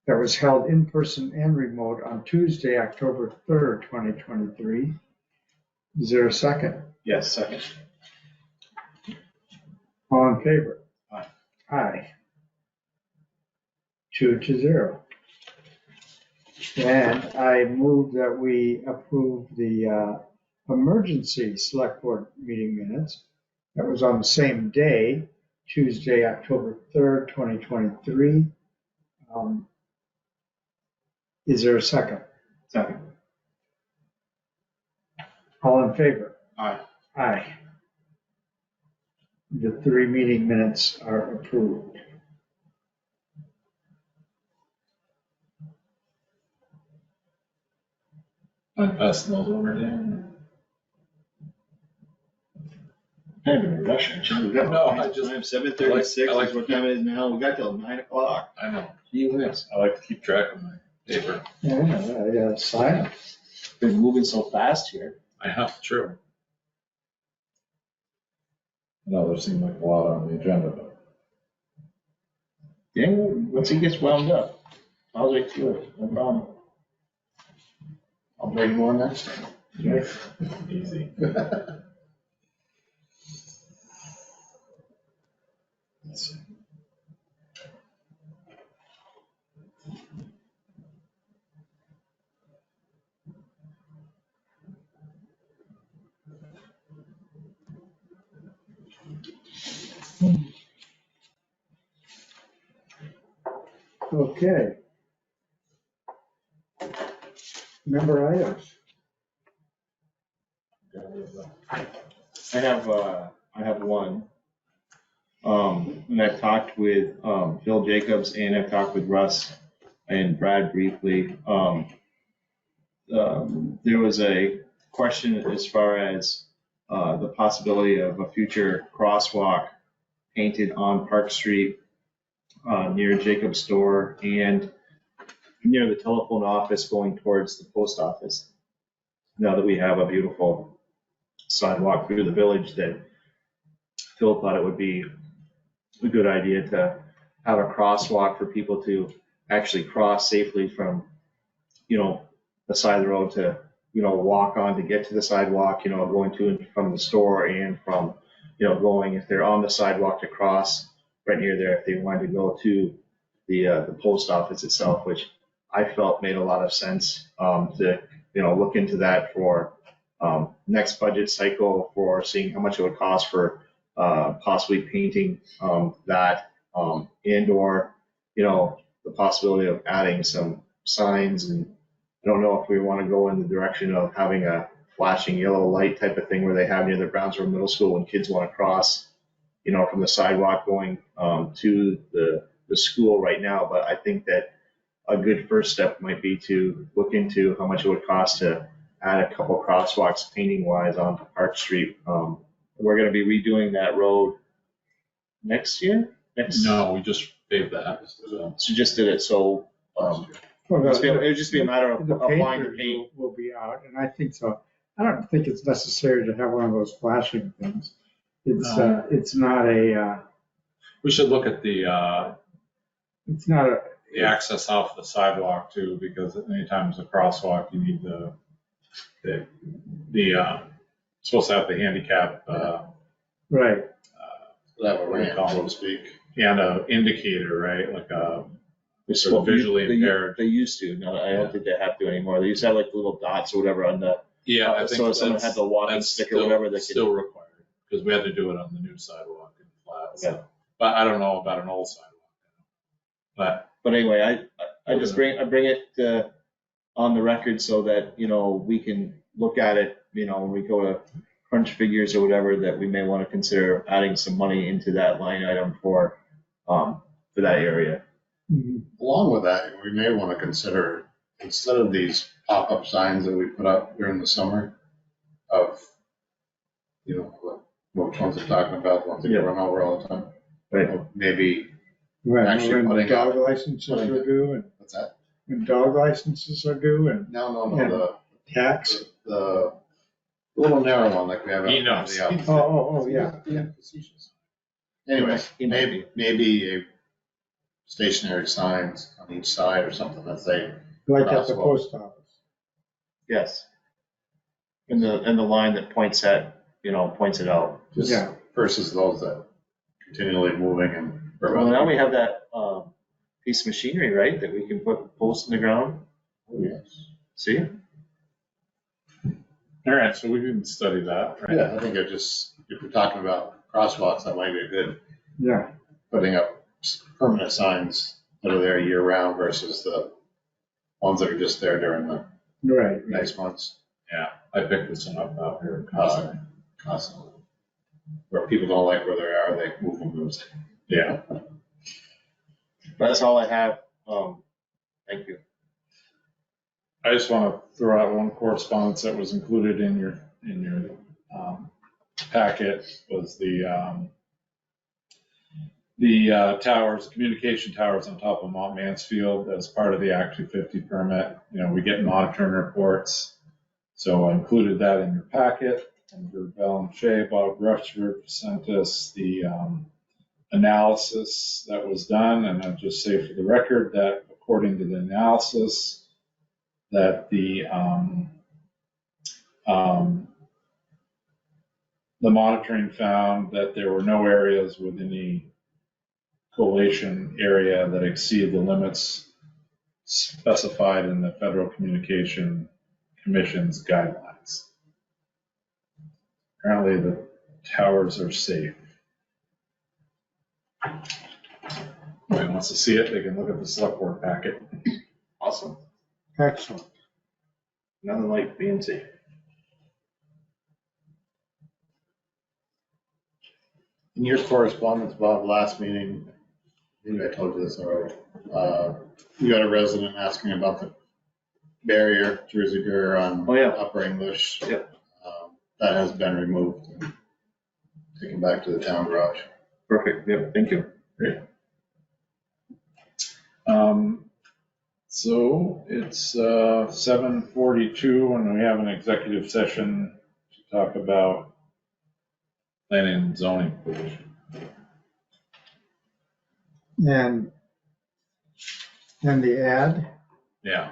that was held in person and remote on Tuesday, October 3rd, 2023. Is there a second? Yes, second. All in favor? Aye. Aye. 2-0. And I move that we approve the emergency select board meeting minutes. That was on the same day, Tuesday, October 3rd, 2023. Is there a second? Second. All in favor? Aye. Aye. The 3 meeting minutes are approved. I'm passing those over to him. Kind of in a rush, aren't you? We got No, I just- 7:36, I like is what time it is now. We got till 9 o'clock. I know. Gee whiz. I like to keep track of my paper. Yeah, sign it. Been moving so fast here. I have, true. No, there seemed like a lot on the agenda, but. Yeah, once he gets wound up, I'll wait through it, no problem. I'll bring more next time. Easy. Let's see. Okay. Member items. I have one. And I've talked with, Phil Jacobs and I've talked with Russ and Brad briefly. There was a question as far as, the possibility of a future crosswalk painted on Park Street, near Jacob's store and near the telephone office going towards the post office. Now that we have a beautiful sidewalk through the village, that Phil thought it would be a good idea to have a crosswalk for people to actually cross safely from, the side of the road to, walk on to get to the sidewalk, going to and from the store and from, going, if they're on the sidewalk, to cross right near there if they wanted to go to the post office itself, which I felt made a lot of sense, to, look into that for next budget cycle, for seeing how much it would cost for possibly painting that, and or, the possibility of adding some signs. And I don't know if we want to go in the direction of having a flashing yellow light type of thing where they have near the Brownsville Middle School when kids want to cross, from the sidewalk going to the school right now. But I think that a good first step might be to look into how much it would cost to add a couple crosswalks painting wise onto Park Street. We're going to be redoing that road next year? No, we just paved that. So. So just did it, so, it would just be a matter of The applying the painters paint. will be out, and I think so. I don't think it's necessary to have one of those flashing things. It's not a, We should look at the access off the sidewalk too, because anytime there's a crosswalk, you need supposed to have the handicap, right. Have a What do you ramp, call so it? to speak. and a indicator, right? Like Well, visually they- impaired. They used to, no, I don't think they have to anymore. They used to have like little dots or whatever on the, Yeah, I think so if someone had the walking that's stick or still- whatever, they could. Still required, because we had to do it on the new sidewalk in flat. Okay. So. But I don't know about an old sidewalk. But anyway, I just bring it on the record so that, we can look at it, when we go to crunch figures or whatever, that we may want to consider adding some money into that line item for that area. Mhm. Along with that, we may want to consider instead of these pop-up signs that we put up during the summer of, you know, what ones I'm talking about, the ones that get run over all the time. Right. Maybe, Right, Actually when putting dog up- licenses are due, and what's that? when dog licenses are due, and No, Yeah. tax. the little narrow one like we have. out in Enos. the office. Oh, yeah. Facetious. Anyways, maybe a stationary signs on each side or something that say, Like at the Crosswalk. post office. Yes. And the line that points it out. just Yeah. versus those that continually moving and. Well, now we have that, piece of machinery, right, that we can put posts in the ground. Oh, yes. See? All right, so we can study that, right? Yeah, I think if we're talking about crosswalks, that might be a good, Yeah, putting up permanent signs that are there year round versus the ones that are just there during the right. nice months, Yeah, I picked this one up out here. constantly. Where people don't like where they are, they move them. Yeah, That's all I have. Thank you. I just want to throw out one correspondence that was included in your packet was the towers, communication towers on top of Mount Mansfield as part of the Act 250 permit. You know, we get monitoring reports. So I included that in your packet. And Bell and Shea, Bob Rushford sent us the analysis that was done. And I'll just say for the record that according to the analysis, that the monitoring found that there were no areas with any collation area that exceed the limits specified in the Federal Communication Commission's guidelines. Apparently the towers are safe. If anyone wants to see it, they can look at the select board packet. Awesome. Excellent. Nothing like being safe. In your correspondence, Bob, last meeting, maybe I told you this already, you had a resident asking about the barrier, Jersey barrier on Oh, yeah. Upper English. Yep. That has been removed and taken back to the town garage. Perfect. Yep. Thank you. Great. So it's 7:42 and we have an executive session to talk about planning and zoning position. And the ad, Yeah.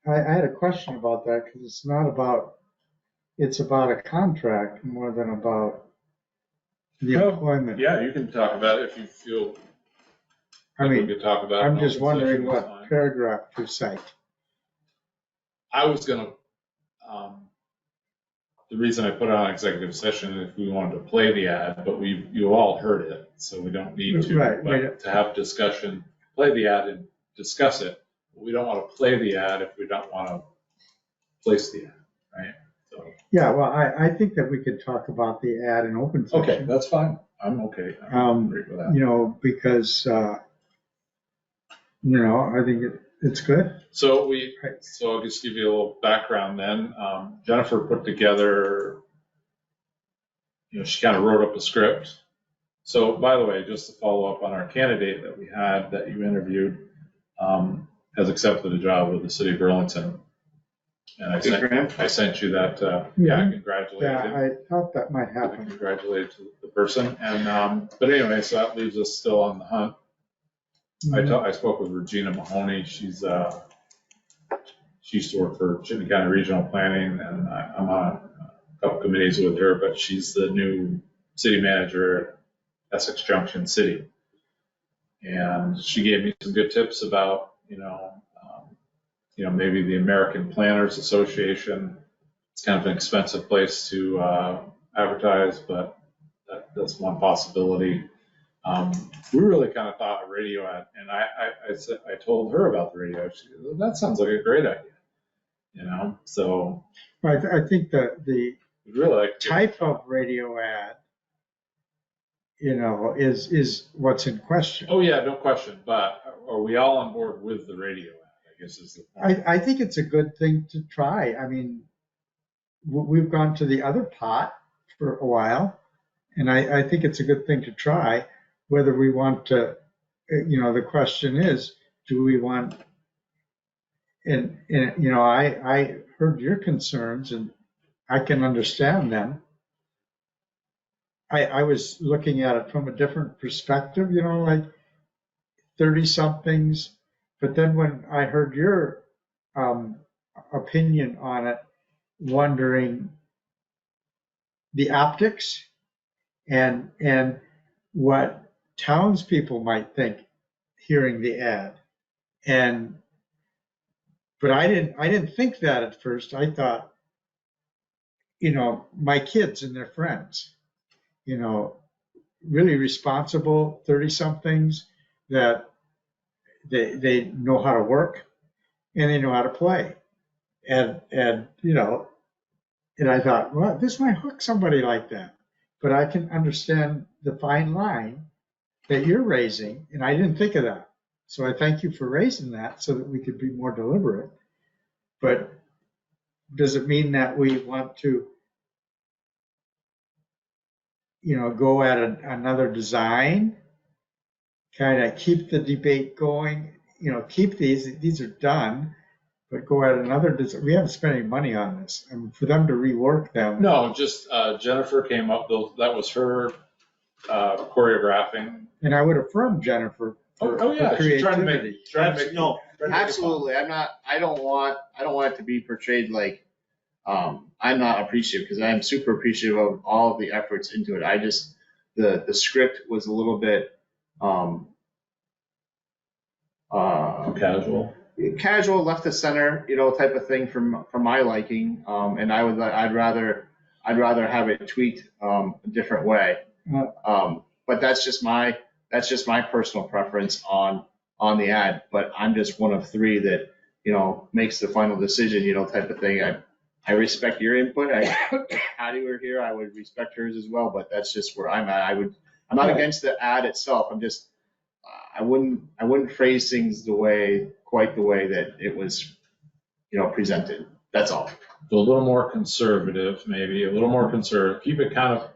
I had a question about that because it's not about, it's about a contract more than about the Oh, employment. Yeah, you can talk about it if you feel I like we mean, could talk about it. I'm just wondering Compensation is what fine. paragraph to cite. I was gonna, the reason I put it on executive session is if we wanted to play the ad, but you all heard it, so we don't need to. Right, But to have discussion, play the ad and discuss it. We don't want to play the ad if we don't want to place the ad, right? So, Yeah, well, I think that we could talk about the ad in open session. okay, that's fine. I'm okay. I'm great with that. You know, because, I think it's good. So I'll just give you a little background then. Jennifer put together, she kind of wrote up a script. So by the way, just to follow up on our candidate that we had that you interviewed, has accepted a job with the city of Burlington. And I sent you that, congratulations. Yeah, I thought that might happen. Congratulations to the person. And, but anyway, so that leaves us still on the hunt. I spoke with Regina Mahoney. She used to work for Chittenden County Regional Planning, and I'm on a couple committees with her, but she's the new city manager at Essex Junction City. And she gave me some good tips about, maybe the American Planners Association. It's kind of an expensive place to advertise, but that's one possibility. We really kind of thought a radio ad, and I told her about the radio. She said, that sounds like a great idea, so. I think that the Really like type of radio ad, is what's in question. Oh, yeah, no question, but are we all on board with the radio ad, I guess is the point. I think it's a good thing to try. I mean, we've gone to the other pot for a while, and I think it's a good thing to try. Whether we want to, the question is, do we want, and I heard your concerns and I can understand them. I was looking at it from a different perspective, like 30-somethings. But then when I heard your opinion on it, wondering the optics and what townspeople might think hearing the ad. But I didn't think that at first. I thought, my kids and their friends, really responsible 30-somethings that they know how to work and they know how to play. And I thought, well, this might hook somebody like that. But I can understand the fine line that you're raising, and I didn't think of that. So I thank you for raising that so that we could be more deliberate. But does it mean that we want to, go at another design, kind of keep the debate going, keep these are done, but go at another design? We haven't spent any money on this. I mean, for them to rework them. No, just Jennifer came up, that was her choreographing. And I would affirm Jennifer for Yeah, she's trying to make. No, absolutely. I don't want it to be portrayed like I'm not appreciative, because I am super appreciative of all of the efforts into it. I just, the script was a little bit casual, left of center, type of thing from my liking. And I'd rather have it tweaked a different way. But that's just my personal preference on the ad. But I'm just one of three that, makes the final decision, type of thing. I respect your input. Patty were here, I would respect hers as well, but that's just where I'm at. I'm not against the ad itself. I'm just, I wouldn't phrase things quite the way that it was, presented. That's all. So a little more conservative, maybe a little more conservative. Keep it kind of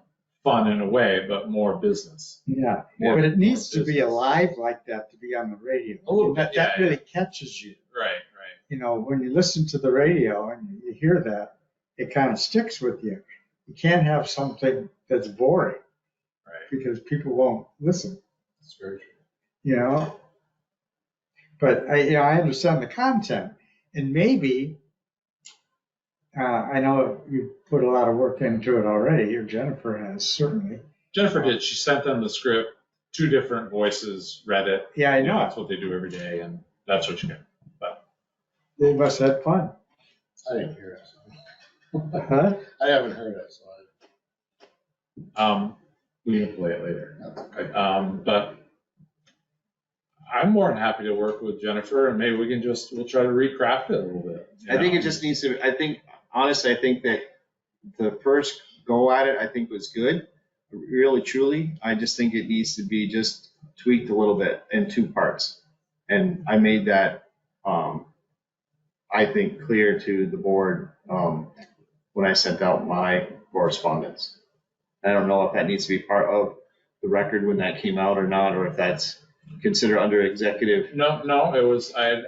fun in a way, but more business. Yeah, but it needs to be alive like that to be on the radio. A little bit, that really catches you. Right. When you listen to the radio and you hear that, it kind of sticks with you. You can't have something that's boring, Right. Because people won't listen. That's very true. But I understand the content, and maybe I know you put a lot of work into it already, or Jennifer has certainly. Jennifer did. She sent them the script. 2 different voices read it. Yeah, I know. That's what they do every day, and that's what you get. They must have had fun. I didn't hear it. So. Huh? I haven't heard it, so We can play it later. Okay. But I'm more than happy to work with Jennifer, and maybe we'll try to recraft it a little bit. I think it just needs to, honestly, I think that the first go at it, I think was good, really, truly. I just think it needs to be just tweaked a little bit in 2 parts. And I made that, I think, clear to the board when I sent out my correspondence. I don't know if that needs to be part of the record when that came out or not, or if that's considered under executive. No, it was, I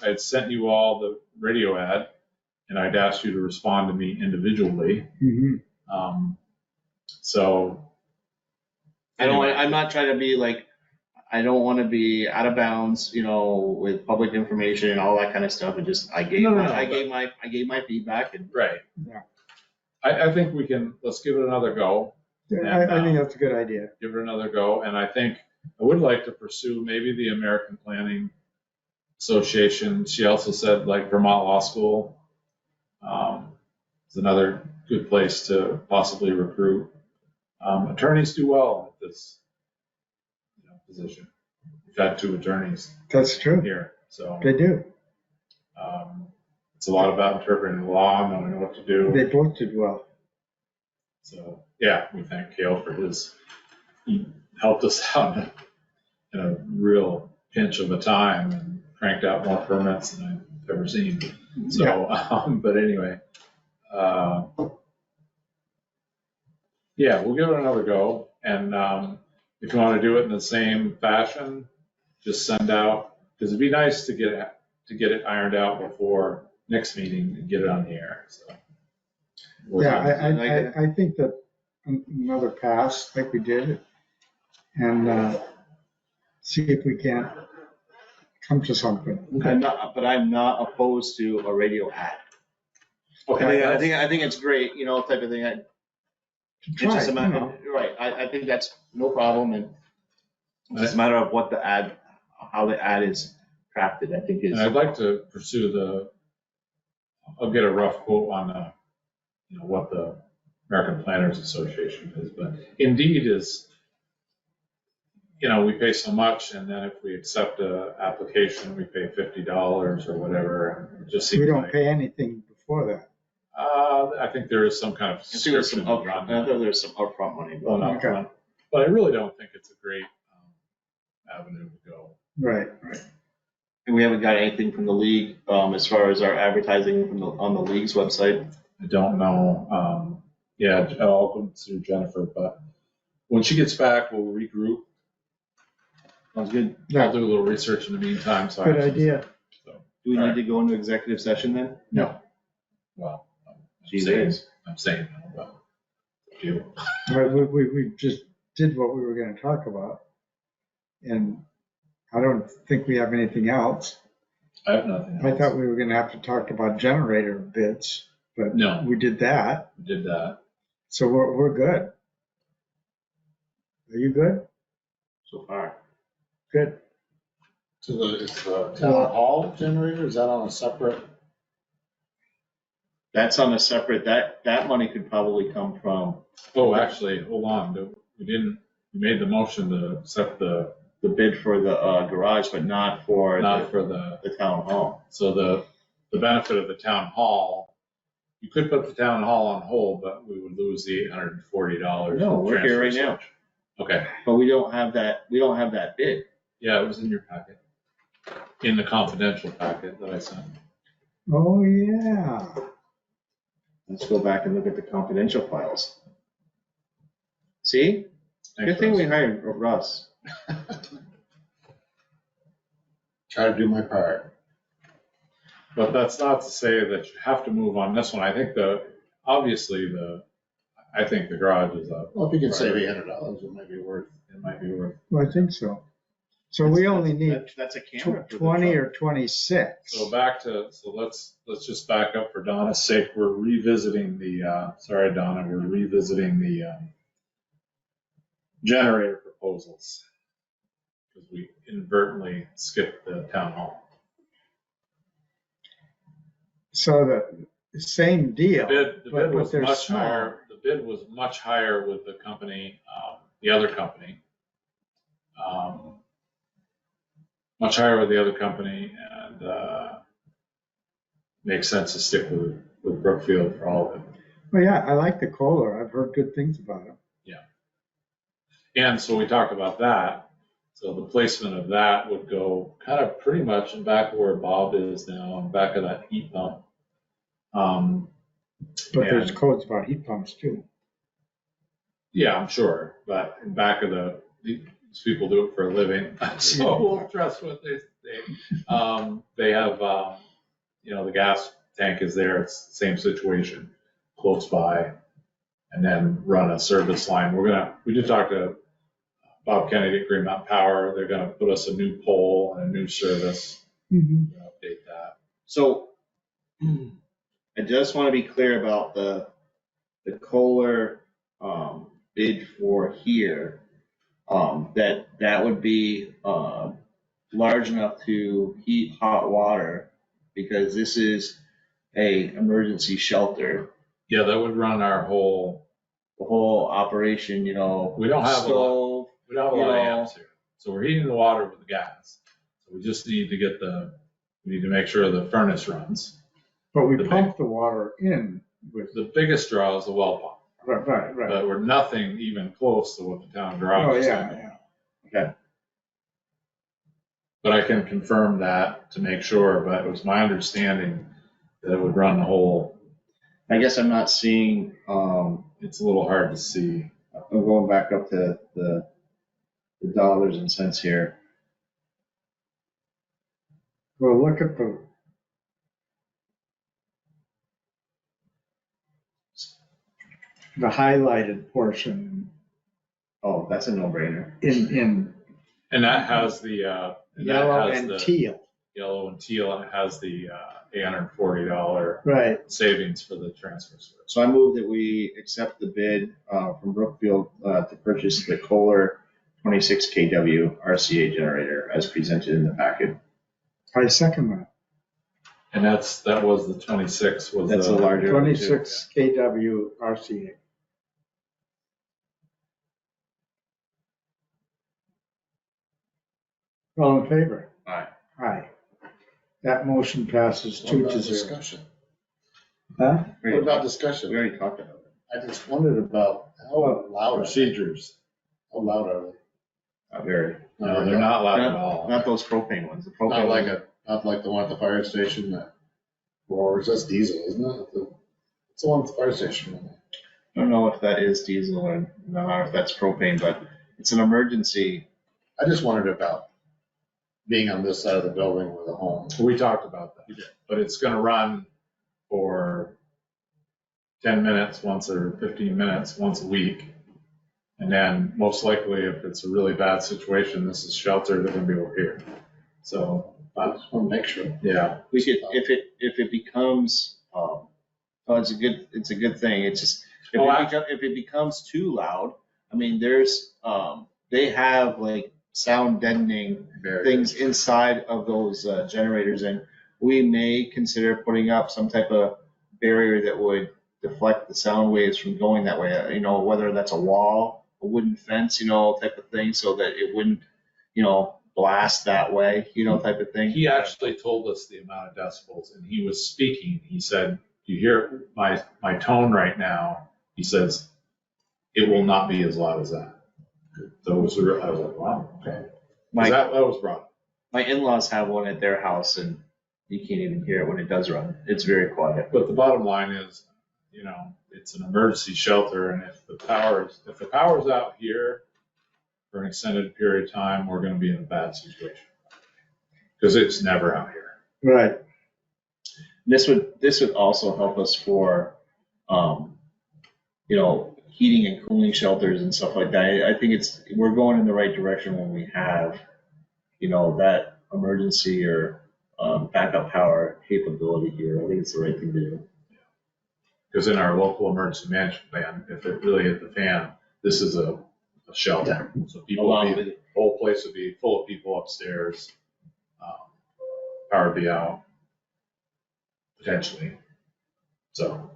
had sent you all the radio ad, and I'd asked you to respond to me individually. Mm-hmm. So. Anyway. I'm not trying to be like, I don't want to be out of bounds, with public information and all that kind of stuff. And just, I gave my feedback. And right. Yeah. I think let's give it another go. Yeah, I think that's a good idea. Give it another go. And I think I would like to pursue maybe the American Planning Association. She also said like Vermont Law School is another good place to possibly recruit. Attorneys do well at this position. We've had 2 attorneys. That's true. Here, so They do. It's a lot about interpreting the law, knowing what to do. They both did well. So yeah, we thank Cale for he helped us out in a real pinch of a time, and cranked out more permits than I've ever seen. So, but anyway, yeah, we'll give it another go. And if you want to do it in the same fashion, just send out, because it'd be nice to get it ironed out before next meeting and get it on the air. So, Yeah, I think that another pass like we did, and see if we can't come to something. But I'm not opposed to a radio ad. okay, I think it's great, type of thing. It's Try just it, a matter, you know. right, I think that's no problem, and it's just a matter of what the ad, how the ad is crafted, I think is. and I'd like to pursue I'll get a rough quote on what the American Planners Association is, but Indeed is, we pay so much, and then if we accept a application, we pay $50 or whatever. And it just seems We don't like, pay anything before that. I think there is some kind of I think there's some subscription around I that. know there's some upfront money, Well, but not front, but I really don't think it's a great avenue to go. Right. we haven't got anything from the league, as far as our advertising on the league's website. I don't know. Yeah, I'll go through Jennifer, but when she gets back, we'll regroup. Sounds good. I'll do a little research in the meantime. So Good idea. So, Do we All need right. to go into executive session then? no. Well, Jeez. I'm saying no, but you. Right, we just did what we were gonna talk about. And I don't think we have anything else. I have nothing else. I thought we were gonna have to talk about generator bids, but No. we did that, We did that. so we're good. Are you good? So far. Good. So is the town hall generator, is that on a separate? That's on a separate, that money could probably come from Oh, actually, hold on. We made the motion to accept the bid for the garage, but not for not for the, the town hall. so the benefit of the town hall, you could put the town hall on hold, but we would lose the $840. No, we're here right transfer now. switch. Okay, But we don't have that bid. yeah, it was in your packet, in the confidential packet that I sent. Oh, yeah. Let's go back and look at the confidential files. See? Thanks, Good thing Russ. we hired Russ. Try to do my part. But that's not to say that you have to move on this one. I think obviously I think the garage is up. Well, if you can save $800, it might be worth. It might be worth. Well, I think so. So we only need That's a camera. for the 20 truck. or 26. So let's just back up for Donna's sake. We're revisiting sorry, Donna, we're revisiting the generator proposals because we inadvertently skipped the town hall. So the same deal. The but bid was they're much small. higher. The bid was much higher with the company, the other company. Much higher with the other company, and makes sense to stick with Brookfield for all of it. Well, yeah, I like the Kohler. I've heard good things about him. And so we talked about that. So the placement of that would go kind of pretty much in back of where Bob is now, in back of that heat pump. But there's And- codes about heat pumps too. Yeah, I'm sure, but in back of these people do it for a living, so we'll trust what they say. They have, the gas tank is there, it's the same situation, close by, and then run a service line. We did talk to Bob Kennedy at Green Mountain Power. They're gonna put us a new pole and a new service. Mhm. We're gonna update that. So I just want to be clear about the Kohler bid for here. That would be large enough to heat hot water because this is a emergency shelter. Yeah, that would run our whole, The whole operation, we don't have a lot, stove. we don't have a lot of amps here. So we're heating the water with the gas. So we just need to we need to make sure the furnace runs. But we The pump the water in with, The biggest draw is the well pump, right. but we're nothing even close to what the town Oh, garage is. yeah. But But I can confirm that to make sure, but it was my understanding that it would run the whole, I guess I'm not seeing, it's a little hard to see. I'm going back up to the dollars and cents here. Well, look at the highlighted portion Oh, that's a no-brainer. in And that has the, yellow and teal. Yellow and teal, and it has the $840 Right. savings for the transfer switch. So I move that we accept the bid from Brookfield to purchase the Kohler 26 kW RCA generator as presented in the packet. I second that. And that was the 26 was That's a the larger one, too. 26 kW RCA. All in favor? Aye. Aye. That motion passes What 2 about to 0. discussion? Huh? What about We discussion? already talked about it. I just wondered about how loud are they? procedures. How loud are they? Not very. No, they're not loud at all. Not those propane ones. The propane Not like ones- not like the one at the fire station that roars. That's diesel, isn't it? It's the one at the fire station. I don't know if that is diesel or not, if that's propane, but it's an emergency. I just wondered about being on this side of the building with a home. We talked about that, but it's gonna run for 10 minutes once or 15 minutes once a week. And then most likely, if it's a really bad situation, this is shelter, they're gonna be over here. So, I just want to make sure. yeah, We could, if it becomes, oh, it's a good thing. It's just, if it becomes too loud, I mean, there's, they have like sound deadening things inside of those generators, and we may consider putting up some type of barrier that would deflect the sound waves from going that way. You know, whether that's a wall, a wooden fence, you know, type of thing, so that it wouldn't, you know, blast that way, you know, type of thing. he actually told us the amount of decibels, and he was speaking. He said, "You hear my tone right now?" He says, "It will not be as loud as that." So I was like, "Wow, okay." 'Cause that was brought. My in-laws have one at their house, and you can't even hear it when it does run. It's very quiet. But the bottom line is, you know, it's an emergency shelter, and if the power's out here for an extended period of time, we're gonna be in a bad situation. Because it's never out here. Right. This would also help us for, you know, heating and cooling shelters and stuff like that. I think we're going in the right direction when we have, you know, that emergency or backup power capability here. I think it's the right thing to do. Because in our local emergency management plan, if it really hit the fan, this is a shelter. So people will be, the whole place would be full of people upstairs. Power would be out, potentially. So.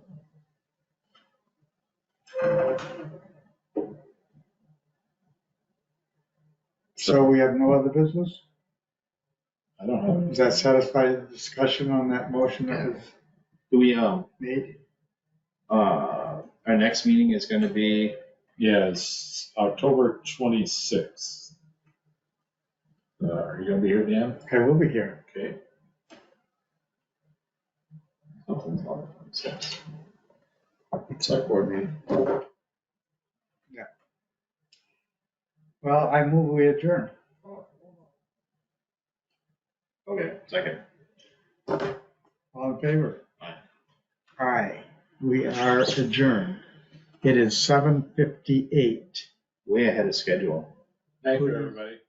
So we have no other business? I don't know. Does that satisfy the discussion on that motion that was Do we, made? our next meeting is gonna be, Yeah, it's October 26th. Are you gonna be here, Dan? I will be here. Okay. something's on it. Select board meeting. Well, I move we adjourn. Okay, second. All in favor? Aye. Aye. We are adjourned. It is 7:58. Way ahead of schedule. Thank you, everybody.